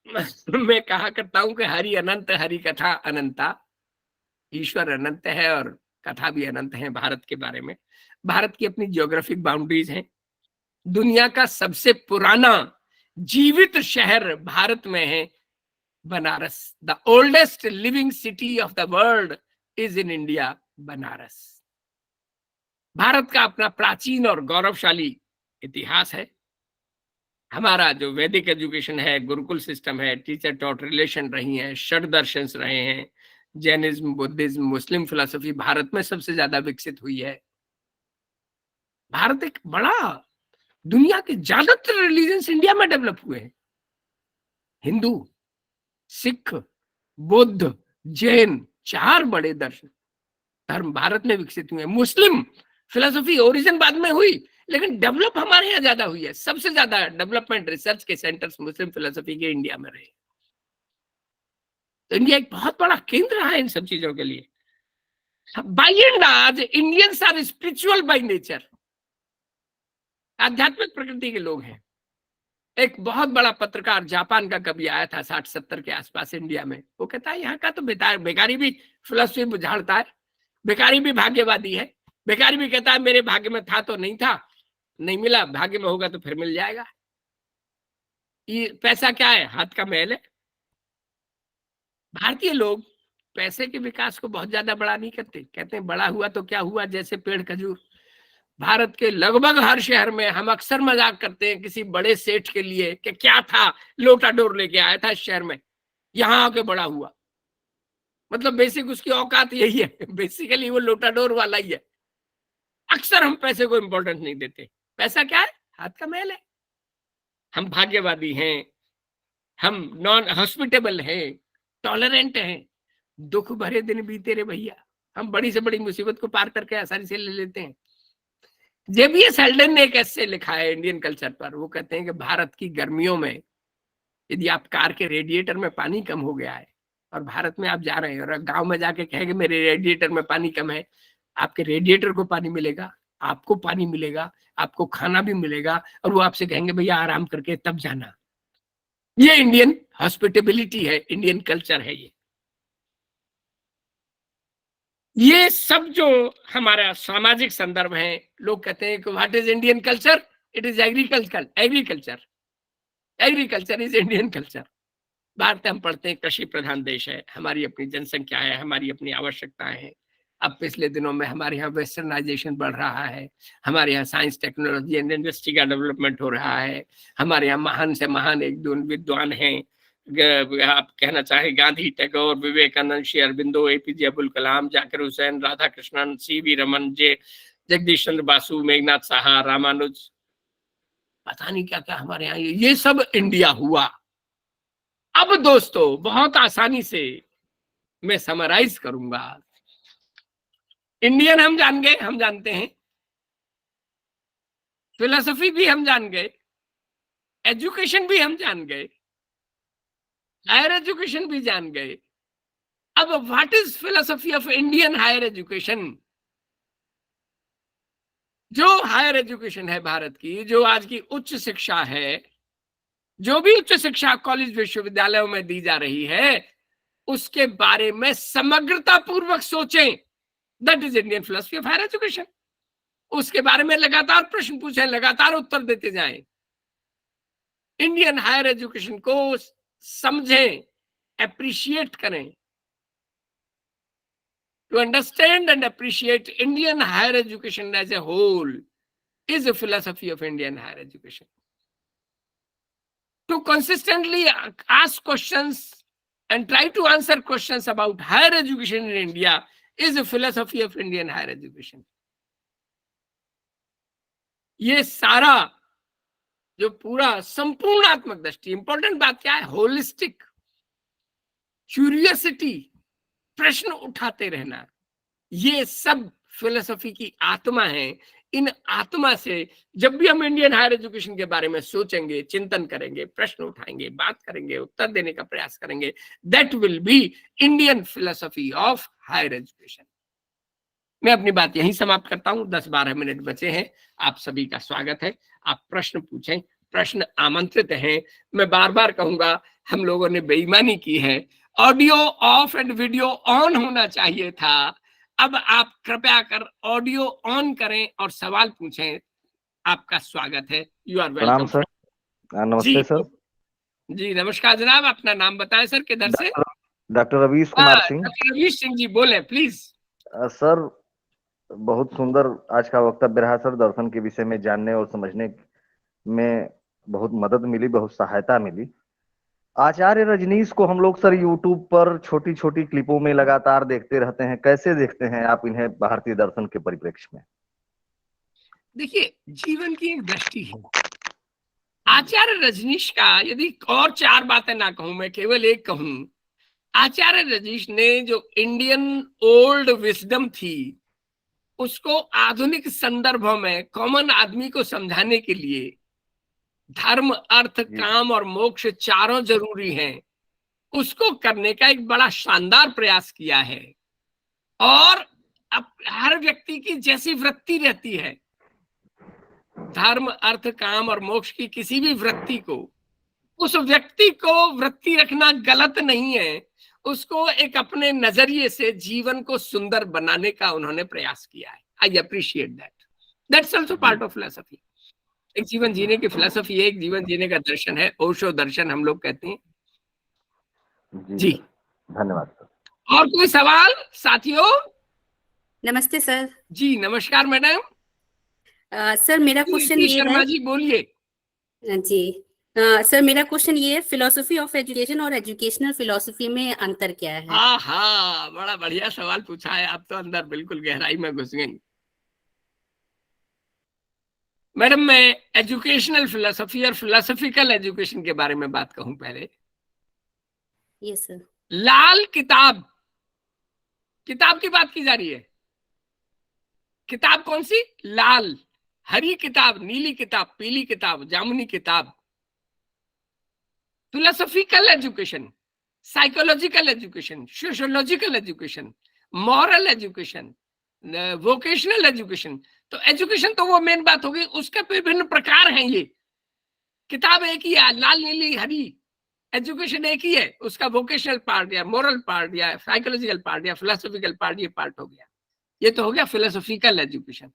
Speaker 1: मैं कहा करता हूं कि हरि अनंत, हरि कथा अनंता। ईश्वर अनंत है और कथा भी अनंत है भारत के बारे में। भारत की अपनी ज्योग्राफिक बाउंड्रीज हैं, दुनिया का सबसे पुराना जीवित शहर भारत में है Banaras. The oldest living city of the world is in India, Banaras. Bharat का अपना प्राचीन और गौरवशाली इतिहास है। हमारा जो वैदिक एजुकेशन है, गुरुकुल सिस्टम है, टीचर टॉट रिलेशन रही हैं, षड दर्शन रहे हैं, जैनिज्म, बुद्धिज्म, मुस्लिम फिलोसफी भारत में सबसे ज्यादा विकसित हुई है। भारत एक बड़ा, दुनिया के ज्यादातर रिलीजन्स इंडिया में डेवलप हुए हैं। हिंदू, सिख, बुद्ध, जैन, 4 बड़े दर्शन धर्म भारत में विकसित हुए हैं। मुस्लिम फिलोसफी ओरिजिन बाद में हुई, लेकिन डेवलप हमारे यहाँ ज्यादा हुई है। सबसे ज्यादा डेवलपमेंट रिसर्च के सेंटर्स मुस्लिम फिलोसफी के इंडिया में रहे। तो इंडिया एक बहुत बड़ा केंद्र रहा है इन सब चीजों के लिए। By and large Indians are spiritual by nature, आध्यात्मिक प्रकृति के लोग हैं। एक बहुत बड़ा पत्रकार जापान का कभी आया था 60-70 के आसपास इंडिया में। वो कहता है यहाँ का तो बेकारी भी फिलोसफी बुझाड़ता है, बेकारी भी भाग्यवादी है। बेकारी भी कहता है मेरे भाग्य में था तो नहीं था, नहीं मिला, भाग्य में होगा तो फिर मिल जाएगा। ये पैसा क्या है? हाथ का मैल है। भारतीय लोग पैसे के विकास को बहुत ज्यादा बड़ा नहीं करते, कहते हैं बड़ा हुआ तो क्या हुआ, जैसे पेड़ खजूर। भारत के लगभग हर शहर में हम अक्सर मजाक करते हैं किसी बड़े सेठ के लिए कि क्या था, लोटा डोर लेके आया था इस शहर में, यहां आके बड़ा हुआ। मतलब बेसिक उसकी औकात यही है, बेसिकली वो लोटा डोर वाला ही है। अक्सर हम पैसे को इंपॉर्टेंस नहीं देते। पैसा क्या है? हाथ का मैल है। हम भाग्यवादी हैं, हम नॉन हॉस्पिटेबल हैं, टॉलरेंट हैं। दुख भरे दिन बीते रे भैया, हम बड़ी से बड़ी मुसीबत को पार करके आसानी से ले लेते हैं। जेबीएस हेल्डन ने एक ऐसे लिखा है इंडियन कल्चर पर। वो कहते हैं कि भारत की गर्मियों में यदि आप कार के रेडिएटर में पानी कम हो गया है और भारत में आप जा रहे हैं और गांव में जाके कहेंगे मेरे रेडिएटर में पानी कम है, आपके रेडिएटर को पानी मिलेगा, आपको पानी मिलेगा, आपको खाना भी मिलेगा, और वो आपसे कहेंगे भैया आराम करके तब जाना। ये इंडियन हॉस्पिटेबिलिटी है, इंडियन कल्चर है। ये सब जो हमारा सामाजिक संदर्भ है, लोग कहते हैं कि what is Indian culture? It is agriculture. Agriculture is Indian culture. Bharat हम पढ़ते हैं कृषि प्रधान देश है, हमारी अपनी जनसंख्या है, हमारी अपनी आवश्यकताएं हैं। अब पिछले दिनों में हमारे यहाँ वेस्टर्नाइजेशन बढ़ रहा है, हमारे यहाँ साइंस टेक्नोलॉजी एंड इंडस्ट्री का डेवलपमेंट हो रहा है। हमारे यहाँ महान से महान एक दो विद्वान हैं, आप कहना चाहे गांधी, टैगोर, विवेकानंद, श्री अरबिंदो, एपीजे अब्दुल कलाम, जाकिर हुसैन, राधा कृष्णन, सीवी रमन, जगदीश चंद्र बासु, मेघनाथ साहा, रामानुज, पता नहीं क्या क्या हमारे यहाँ। ये सब इंडिया हुआ। अब दोस्तों बहुत आसानी से मैं समराइज करूंगा। इंडियन हम जान गए, हम जानते हैं, फिलोसफी भी हम जान गए, एजुकेशन भी हम जान गए, हायर एजुकेशन भी जान गए। अब what is philosophy of Indian higher education? जो हायर एजुकेशन है भारत की, जो आज की उच्च शिक्षा है, जो भी उच्च शिक्षा कॉलेज विश्वविद्यालयों में दी जा रही है, उसके बारे में समग्रता पूर्वक सोचें। That is Indian philosophy of higher education. उसके बारे में लगातार प्रश्न पूछें, लगातार उत्तर देते जाएं। इंडियन हायर एजुकेशन को समझें, एप्रिशिएट करें। To understand and appreciate Indian higher education as a whole is a philosophy of Indian higher education. To consistently ask questions and try to answer questions about higher education in India is a philosophy of Indian higher education. ये सारा जो पूरा संपूर्णात्मक दृष्टि, important बात क्या है? Holistic curiosity, प्रश्न उठाते रहना, ये सब फिलोसफी की आत्मा है। इन आत्मा से जब भी हम इंडियन हायर एजुकेशन के बारे में सोचेंगे, चिंतन करेंगे, प्रश्न उठाएंगे, बात करेंगे, उत्तर देने का प्रयास करेंगे, that will be Indian philosophy of higher education. मैं अपनी बात यहीं समाप्त करता हूं, 10-12 मिनट बचे हैं। आप सभी का स्वागत है, आप प्रश्न पूछें, प्रश्न आमंत्रित हैं। मैं बार बार कहूंगा, हम लोगों ने बेईमानी की है, audio off and video on होना चाहिए था। अब आप कृपया कर ऑडियो ऑन करें और सवाल पूछें। आपका स्वागत है। यू आर
Speaker 2: प्रणाम
Speaker 1: वेलकम।
Speaker 2: सर। नमस्ते सर।
Speaker 1: जी नमस्कार जनाब, अपना नाम बताएं सर, किधर से?
Speaker 2: डॉक्टर रवीश कुमार सिंह।
Speaker 1: डॉक्टर रवीश सिंह जी बोले प्लीज।
Speaker 2: सर, बहुत सुंदर आज का वक्तव्य रहा सर। दर्शन के विषय में जानने और समझने में बहुत मदद मिली, बहुत सहायता मिली। आचार्य रजनीश को हम लोग सर यूट्यूब पर छोटी छोटी क्लिपों में लगातार देखते रहते हैं। कैसे देखते हैं आप इन्हें भारतीय दर्शन के परिप्रेक्ष्य में?
Speaker 1: देखिए, जीवन की एक दृष्टि है। आचार्य रजनीश का यदि और चार बातें ना कहूं, मैं केवल एक कहूं। आचार्य रजनीश ने जो इंडियन ओल्ड विजडम थी, उसको आधुनिक संदर्भों में कॉमन आदमी को समझाने के लिए धर्म, अर्थ, काम और मोक्ष चारों जरूरी हैं, उसको करने का एक बड़ा शानदार प्रयास किया है। और अब हर व्यक्ति की जैसी वृत्ति रहती है, धर्म, अर्थ, काम और मोक्ष की किसी भी वृत्ति को, उस व्यक्ति को वृत्ति रखना गलत नहीं है। उसको एक अपने नजरिए से जीवन को सुंदर बनाने का उन्होंने प्रयास किया है। I appreciate that. That's also part of philosophy. एक जीवन जीने की फिलॉसफी है, एक जीवन जीने का दर्शन है, ओशो दर्शन हम लोग कहते हैं। जी
Speaker 2: धन्यवाद सर।
Speaker 1: और कोई सवाल साथियों?
Speaker 3: नमस्ते सर।
Speaker 1: जी नमस्कार मैडम।
Speaker 3: सर मेरा क्वेश्चन ये
Speaker 1: शर्मा
Speaker 3: है।
Speaker 1: जी बोलिए।
Speaker 3: जी सर, मेरा क्वेश्चन ये है, फिलोसफी ऑफ एजुकेशन और एजुकेशनल फिलोसफी में अंतर क्या है?
Speaker 1: हाँ, बड़ा बढ़िया सवाल पूछा है। आप तो अंदर बिल्कुल गहराई में घुस गई मैडम। मैं एजुकेशनल फिलोसफी और फिलोसफिकल एजुकेशन के बारे में बात कहूं पहले।
Speaker 3: Yes sir.
Speaker 1: लाल किताब की बात की जा रही है। किताब कौन सी? लाल। हरी किताब, नीली किताब, पीली किताब, जामुनी किताब। Philosophical education, psychological education, sociological education, moral education, vocational education. तो एजुकेशन तो वो मेन बात होगी, उसके विभिन्न प्रकार हैं। ये किताब एक ही है, लाल नीली हरी। एजुकेशन एक ही है, उसका वोकेशनल पार्ट या मोरल पार्ट या साइकोलॉजिकल पार्ट या फिलोसफिकल पार्ट, ये पार्ट हो गया। ये तो हो गया फिलोसफिकल एजुकेशन।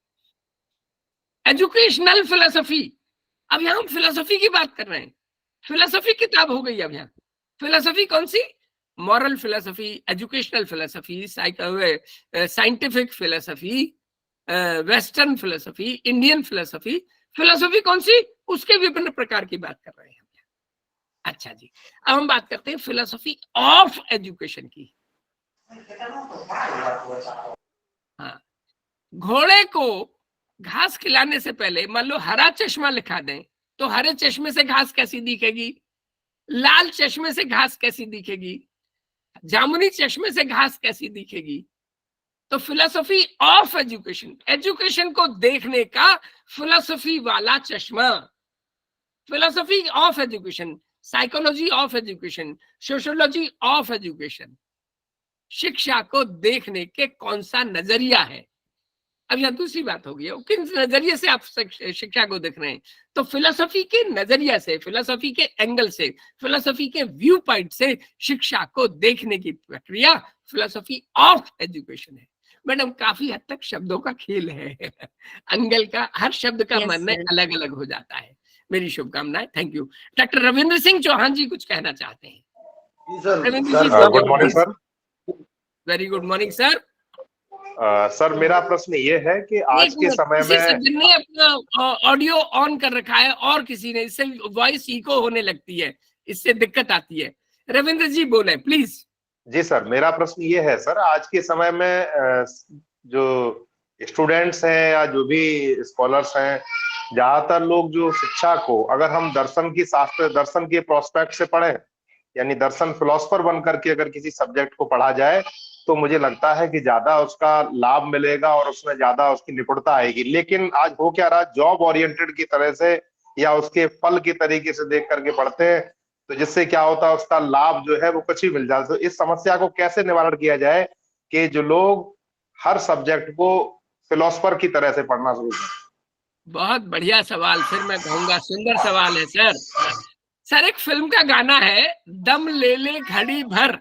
Speaker 1: एजुकेशनल फिलोसफी, अब यहां हम फिलोसफी की बात कर रहे हैं। फिलोसफी किताब हो गई अब यहाँ। फिलोसफी कौन सी? Moral philosophy, educational philosophy, scientific philosophy, western philosophy, Indian philosophy. Philosophy कौन सी? उसके विभिन्न प्रकार की बात कर रहे हैं। अच्छा जी, अब हम बात करते हैं फिलोसफी ऑफ एजुकेशन की। हाँ, घोड़े को घास खिलाने से पहले मान लो हरा चश्मा लिखा दें, तो हरे चश्मे से घास कैसी दिखेगी? लाल चश्मे से घास कैसी दिखेगी? जामुनी चश्मे से घास कैसी दिखेगी? तो फिलोसफी ऑफ एजुकेशन, एजुकेशन को देखने का फिलोसफी वाला चश्मा। Philosophy of education, psychology of education, sociology of education, शिक्षा को देखने के कौन सा नजरिया है। अब यह दूसरी बात होगी, किन नजरिए से आप शिक्षा को देख रहे हैं। तो फिलोसफी के नजरिया से, फिलोसफी के एंगल से, फिलोसफी के व्यू पॉइंट से शिक्षा को देखने की प्रक्रिया फिलोसफी ऑफ एजुकेशन है। मैडम, काफी हद तक शब्दों का खेल है। एंगल का, हर शब्द का मानना अलग अलग हो जाता है। मेरी शुभकामनाएं। Thank you. Doctor Ravindra Singh Chauhan ji कुछ कहना चाहते हैं।
Speaker 4: Good morning sir.
Speaker 1: Very good morning sir.
Speaker 4: Sir मेरा प्रश्न ये है कि आज के समय में
Speaker 1: जिसने अपना ऑडियो ऑन कर रखा है और किसी ने, इससे वॉइस इको होने लगती है, इससे दिक्कत आती है। रविंद्र जी बोले प्लीज।
Speaker 4: जी सर, मेरा प्रश्न ये है सर, आज के समय में जो स्टूडेंट्स हैं या जो भी स्कॉलर्स हैं, ज्यादातर लोग जो शिक्षा को अगर हम दर्शन की शास्त्र, दर्शन के प्रोस्पेक्ट से पढ़ें, यानी दर्शन फिलोसफर बन करके अगर किसी सब्जेक्ट को पढ़ा जाए, तो मुझे लगता है कि ज्यादा उसका लाभ मिलेगा और उसमें ज्यादा उसकी निपुणता आएगी। लेकिन आज हो क्या रहा, जॉब ओरिएंटेड की तरह से या उसके फल के तरीके से देख करके पढ़ते हैं, तो जिससे क्या होता है, उसका लाभ जो है वो कुछ ही मिल जाता है। तो इस समस्या को कैसे निवारण किया जाए कि जो लोग हर सब्जेक्ट को फिलोसफर की तरह से पढ़ना शुरू करें?
Speaker 1: बहुत बढ़िया सवाल। फिर मैं कहूंगा सुंदर सवाल है सर। सर, एक फिल्म का गाना है, दम ले ले घड़ी भर,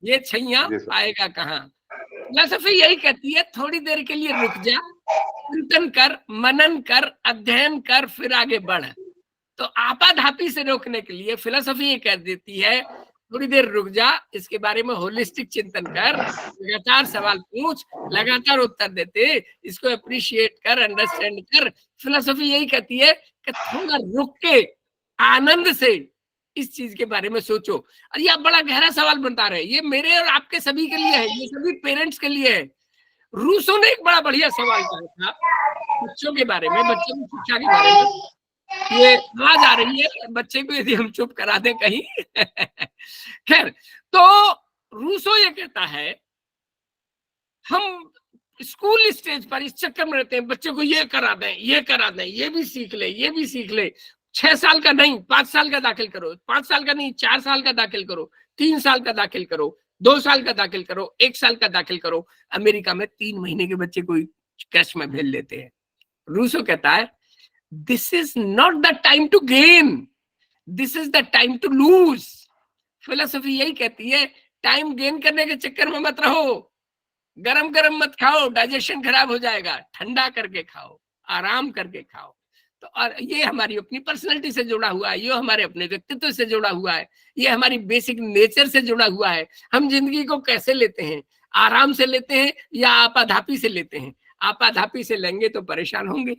Speaker 1: ये छैया आएगा कहाँ। फिलोसफी यही कहती है, थोड़ी देर के लिए रुक जा, चिंतन कर, मनन कर, अध्ययन कर, फिर आगे बढ़। तो आपाधापी से रोकने के लिए फिलोसफी ये कह देती है थोड़ी देर रुक जा, इसके बारे में होलिस्टिक चिंतन कर, लगातार सवाल पूछ, लगातार उत्तर देते, इसको अप्रिशिएट कर, अंडरस्टैंड कर। फिलोसफी यही कहती है कि थोड़ा रुक के आनंद से इस चीज के बारे में सोचो। और ये आप बड़ा गहरा सवाल बता रहे हैं, ये मेरे और आपके सभी के लिए है, ये सभी पेरेंट्स के लिए है। रूसो ने एक बड़ा बढ़िया सवाल कहा था बच्चों के बारे में, बच्चों की शिक्षा के बारे में। ये आवाज आ रही है, बच्चे को यदि हम चुप करा दें कहीं खैर, तो रूसो ये कहता है हम स्कूल स्टेज पर इस चक्कर में रहते हैं, बच्चे को ये करा दें, ये करा दें, ये भी सीख ले, ये भी सीख ले। 6 साल का नहीं 5 साल का दाखिल करो, 5 साल का नहीं 4 साल का दाखिल करो, 3 साल का दाखिल करो, 2 साल का दाखिल करो, 1 साल का दाखिल करो। अमेरिका में 3 महीने के बच्चे को क्रश में भेज लेते हैं। रूसो कहता है this is not the time to gain, this is the time to lose. Philosophy यही कहती है टाइम गेन करने के चक्कर में मत रहो, गरम गरम मत खाओ, डाइजेशन खराब हो जाएगा, ठंडा करके खाओ, आराम करके खाओ। तो और ये हमारी अपनी पर्सनैलिटी से जुड़ा हुआ है, ये हमारे अपने व्यक्तित्व से जुड़ा हुआ है, ये हमारी बेसिक नेचर से जुड़ा हुआ है। हम जिंदगी को कैसे लेते हैं, आराम से लेते हैं या आपाधापी से लेते हैं? आपाधापी से लेंगे तो परेशान होंगे।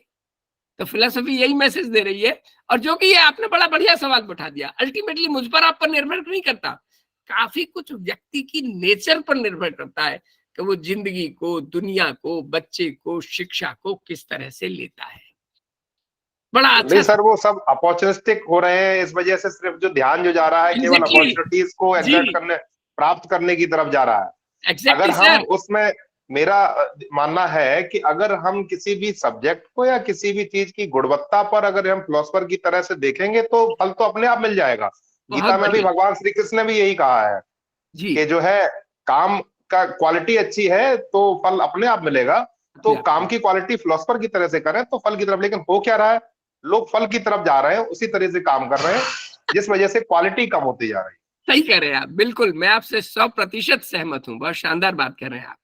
Speaker 1: तो फिलोसफी यही मैसेज दे रही है। और जो कि ये आपने बड़ा बढ़िया सवाल उठा दिया, अल्टीमेटली मुझ पर आप पर निर्भर नहीं करता, काफी कुछ व्यक्ति की नेचर पर निर्भर करता है कि वो जिंदगी को, दुनिया को, बच्चे को, शिक्षा को किस तरह से लेता है। बड़ा अच्छा
Speaker 4: नहीं सर, वो सब अपॉर्चुनिस्टिक हो रहे हैं, इस वजह से सिर्फ जो ध्यान जो जा रहा है केवल अपॉर्चुनिटीज को एग्जैक्ट करने, प्राप्त करने की तरफ जा रहा है। अगर हम उसमें, मेरा मानना है कि अगर हम किसी भी सब्जेक्ट को या किसी भी चीज की गुणवत्ता पर अगर हम फिलोसफर की तरह से देखेंगे तो फल तो अपने आप मिल जाएगा। गीता में भी भगवान श्री कृष्ण ने भी यही कहा है कि जो है काम का क्वालिटी अच्छी है तो फल अपने आप मिलेगा। तो काम की क्वालिटी फिलोसफर की तरह से करें तो फल की तरफ। लेकिन हो क्या रहा है, लोग फल की तरफ जा रहे हैं, उसी तरह से काम कर रहे हैं, जिस वजह से क्वालिटी कम होती जा रही है।
Speaker 1: सही कह रहे हैं आप, बिल्कुल मैं आपसे 100% सहमत हूँ। बहुत शानदार बात कह रहे हैं आप।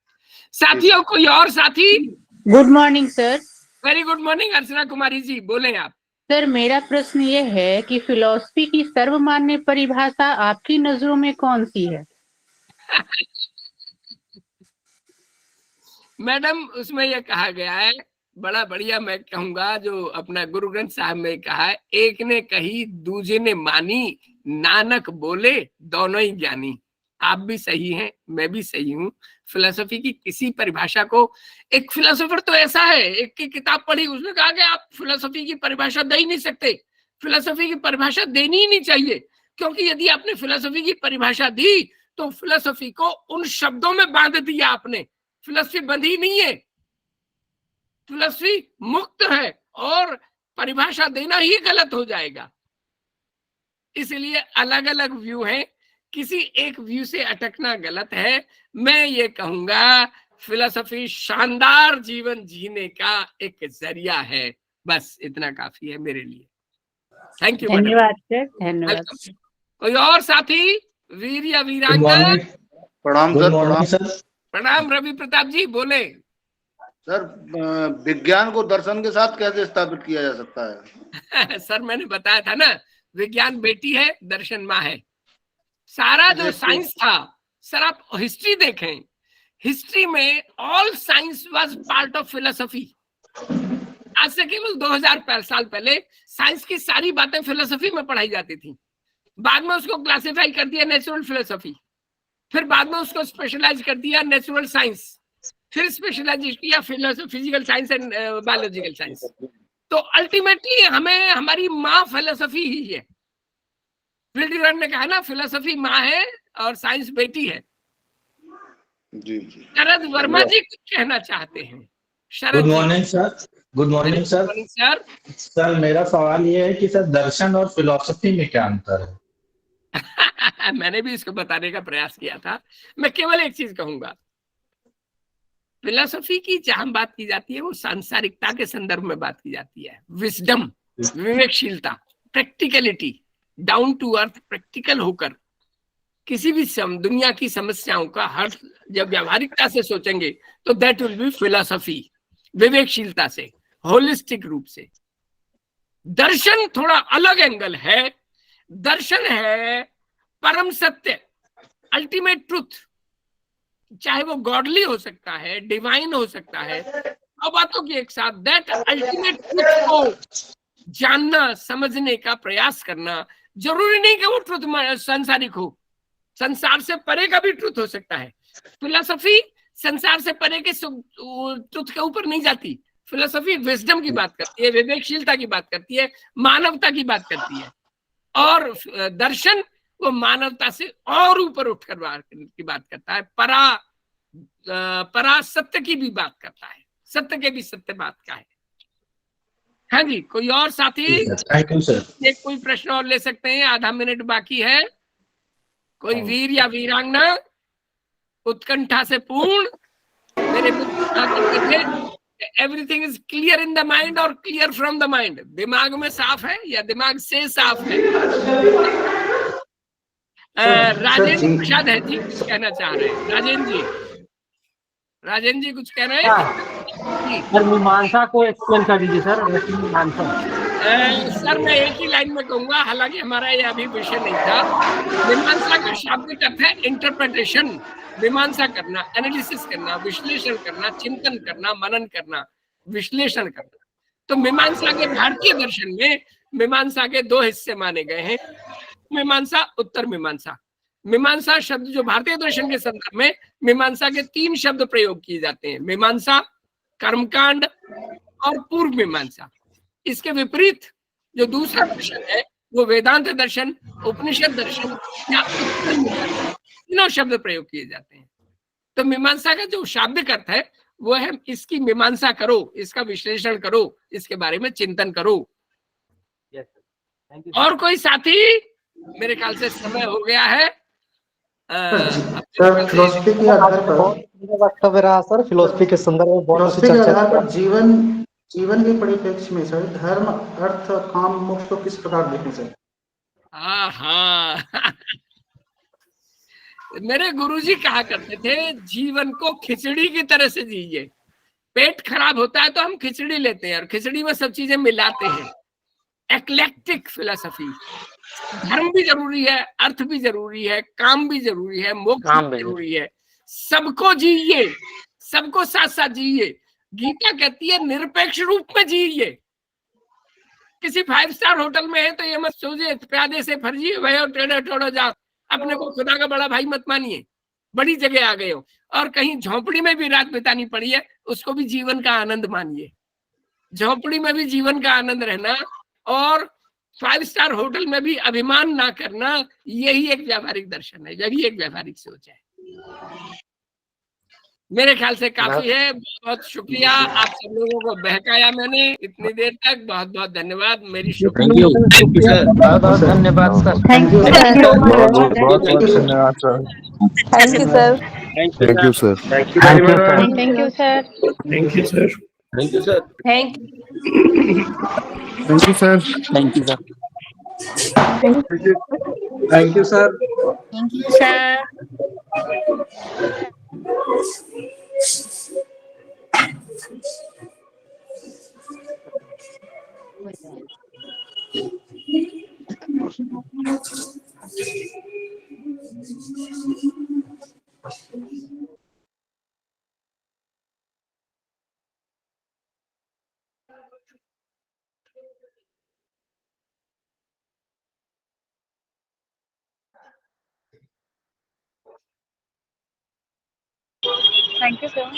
Speaker 1: साथियों, कोई और साथी?
Speaker 5: Good morning sir.
Speaker 1: Very good morning Archana Kumari ji, बोलें आप।
Speaker 5: सर, मेरा प्रश्न ये है कि फिलॉसफी की सर्वमान्य परिभाषा आपकी नजरों में कौन सी है?
Speaker 1: मैडम, उसमें यह कहा गया है, बड़ा बढ़िया मैं कहूंगा, जो अपना गुरु ग्रंथ साहब में कहा है, एक ने कही दूजे ने मानी, नानक बोले दोनों ही ज्ञानी। आप भी सही हैं, मैं भी सही हूँ। फिलोसफी की किसी परिभाषा को, एक फिलोसोफर तो ऐसा है, एक की किताब पढ़ी, उसने कहा कि आप फिलोसफी की परिभाषा दे ही नहीं सकते, फिलोसफी की परिभाषा देनी ही नहीं चाहिए, क्योंकि यदि आपने फिलोसफी की परिभाषा दी तो फिलोसफी को उन शब्दों में बांध दिया आपने। फिलोसफी बंधी नहीं है, फिलोसफी मुक्त है, और परिभाषा देना ही गलत हो जाएगा। इसलिए अलग अलग व्यू है, किसी एक व्यू से अटकना गलत है। मैं ये कहूंगा फिलोसफी शानदार जीवन जीने का एक जरिया है, बस इतना काफी है मेरे लिए। Thank you.
Speaker 5: धन्यवाद सर, धन्यवाद।
Speaker 1: कोई और साथी? वीर या वीरांगना?
Speaker 6: प्रणाम सर।
Speaker 1: प्रणाम रवि प्रताप जी, बोले।
Speaker 6: सर, विज्ञान को दर्शन के साथ कैसे स्थापित किया जा सकता है?
Speaker 1: सर, मैंने बताया था ना, विज्ञान बेटी है, दर्शन माँ है। सारा जो साइंस था, सर आप हिस्ट्री देखें, हिस्ट्री में all science was part of philosophy. आज से केवल 2000 साल पहले साइंस की सारी बातें फिलोसफी में पढ़ाई जाती थी। बाद में उसको क्लासिफाई कर दिया नेचुरल फिलोसफी, फिर बाद में उसको स्पेशलाइज कर दिया नेचुरल साइंस, फिर स्पेशलाइज किया physical science and biological science. तो अल्टीमेटली हमें हमारी माँ फिलोसफी ही है। विल्डीग्रेन ने कहा ना, फिलोसफी माँ है और साइंस बेटी है।
Speaker 6: जी जी।
Speaker 1: शरद वर्मा जी कुछ कहना चाहते हैं।
Speaker 7: Good morning sir. Good morning sir.
Speaker 1: Sir,
Speaker 7: sir मेरा सवाल ये है कि सर दर्शन और फिलॉसफी में क्या अंतर है?
Speaker 1: मैंने भी इसको बताने का प्रयास किया था। मैं केवल एक चीज कहूंगा, फिलोसफी की जहां बात की जाती है वो सांसारिकता के संदर्भ में बात की जाती है। विजडम, विवेकशीलता, practicality, down to earth, practical होकर किसी भी दुनिया की समस्याओं का हर जब व्यावहारिकता से सोचेंगे तो दैट विल बी फिलोसफी। विवेकशीलता से, होलिस्टिक रूप से। दर्शन थोड़ा अलग एंगल है। दर्शन है परम सत्य, अल्टीमेट ट्रुथ, चाहे वो गॉडली हो सकता है, डिवाइन हो सकता है, अब बातों की एक साथ दैट अल्टीमेट ट्रुथ को जानना, समझने का प्रयास करना। जरूरी नहीं कि वो ट्रुथ सांसारिक हो, संसार से परे का भी ट्रुथ हो सकता है। फिलोसफी संसार से परे के ट्रुथ के ऊपर नहीं जाती। फिलोसफी विजडम की बात करती है, विवेकशीलता की बात करती है, मानवता की बात करती है। और दर्शन वो मानवता से और ऊपर उठकर की बात करता है, परा सत्य की भी बात करता है, सत्य के भी सत्य बात का है। हाँ जी, कोई और साथी?
Speaker 7: Thank you sir.
Speaker 1: एक कोई प्रश्न और ले सकते हैं, आधा मिनट बाकी है। कोई वीर या वीरांगना उत्कंठा से पूर्ण? मेरे मित्र कहा करते थे everything is clear in the mind और क्लियर फ्रॉम द माइंड। दिमाग में साफ है या दिमाग से साफ है? राजेंद्र प्रसाद है जी, कुछ कहना चाह रहे हैं। राजेंद्र जी कुछ कह रहे हैं?
Speaker 8: सर मीमांसा को एक्सप्लेन कर दीजिए सर। मीमांसा
Speaker 1: सर मैं एक ही लाइन में कहूंगा, हालांकि हमारा ये अभी विषय नहीं था। मीमांसा का शाब्दिक अर्थ है इंटरप्रिटेशन, मीमांसा करना, एनालिसिस करना, विश्लेषण करना, चिंतन करना, मनन करना, विश्लेषण करना। तो मीमांसा के भारतीय दर्शन में मीमांसा के दो हिस्से माने गए हैं, मीमांसा, उत्तर मीमांसा। मीमांसा शब्द जो भारतीय दर्शन के संदर्भ में मीमांसा के 3 शब्द प्रयोग किए जाते हैं, मीमांसा, कर्मकांड और पूर्व मीमांसा। इसके विपरीत जो दूसरा दर्शन है वो वेदांत दर्शन, उपनिषद दर्शन या उत्तर मीमांसा, तीनों शब्द प्रयोग किए जाते हैं। तो मीमांसा का जो शाब्दिक अर्थ है वो है इसकी मीमांसा करो, इसका विश्लेषण करो, इसके बारे में चिंतन करो। और कोई साथी? मेरे ख्याल से समय हो गया है।
Speaker 9: सर फिलोसफी के आधार पर वक्तव्य रहा सर, फिलोसफी के संदर्भ में बहुत
Speaker 6: फिलोसफी के आधार पर जीवन के परिप्रेक्ष्य में सर धर्म, अर्थ, काम, मोक्ष को किस प्रकार देखें सर?
Speaker 1: हाँ मेरे गुरुजी कहा करते थे जीवन को खिचड़ी की तरह से जीजिए। पेट खराब होता है तो हम खिचड़ी लेते हैं और खिचड़ी में सब चीजें मिलाते हैं। एक्लेक्टिक फिलोसफी, धर्म भी जरूरी है, अर्थ भी जरूरी है, काम भी जरूरी है, मोक्ष भी जरूरी है। सबको जीइए, सबको साथ साथ जीइए। गीता कहती है निरपेक्ष रूप में जीइए। किसी 5 स्टार होटल में है तो ये मत सोचिए प्यादे से फर्जिए भय और टेढ़े टोढ़ो जाओ, अपने को खुदा का बड़ा भाई मत मानिए, बड़ी जगह आ गए हो। और कहीं झोपड़ी में भी रात बितानी पड़ी है, उसको भी जीवन का आनंद मानिए। झोपड़ी में भी जीवन का आनंद रहना और 5 स्टार होटल में भी अभिमान ना करना, यही एक व्यावहारिक दर्शन है, यही एक व्यावहारिक सोच है। मेरे ख्याल से काफी है। बहुत शुक्रिया, आप सब लोगों को बहकाया मैंने इतनी देर तक। बहुत बहुत धन्यवाद। मेरी शुक्रिया,
Speaker 8: बहुत बहुत धन्यवाद सर।
Speaker 10: Thank you sir.
Speaker 11: बहुत धन्यवाद sir.
Speaker 10: Thank you sir.
Speaker 11: Thank you sir.
Speaker 5: Thank you sir.
Speaker 8: Thank you sir.
Speaker 11: Thank you sir.
Speaker 1: Thank you sir.
Speaker 10: Thank
Speaker 11: thank you sir.
Speaker 8: Thank you sir.
Speaker 9: Thank you sir.
Speaker 5: Thank you sir.
Speaker 10: you sir.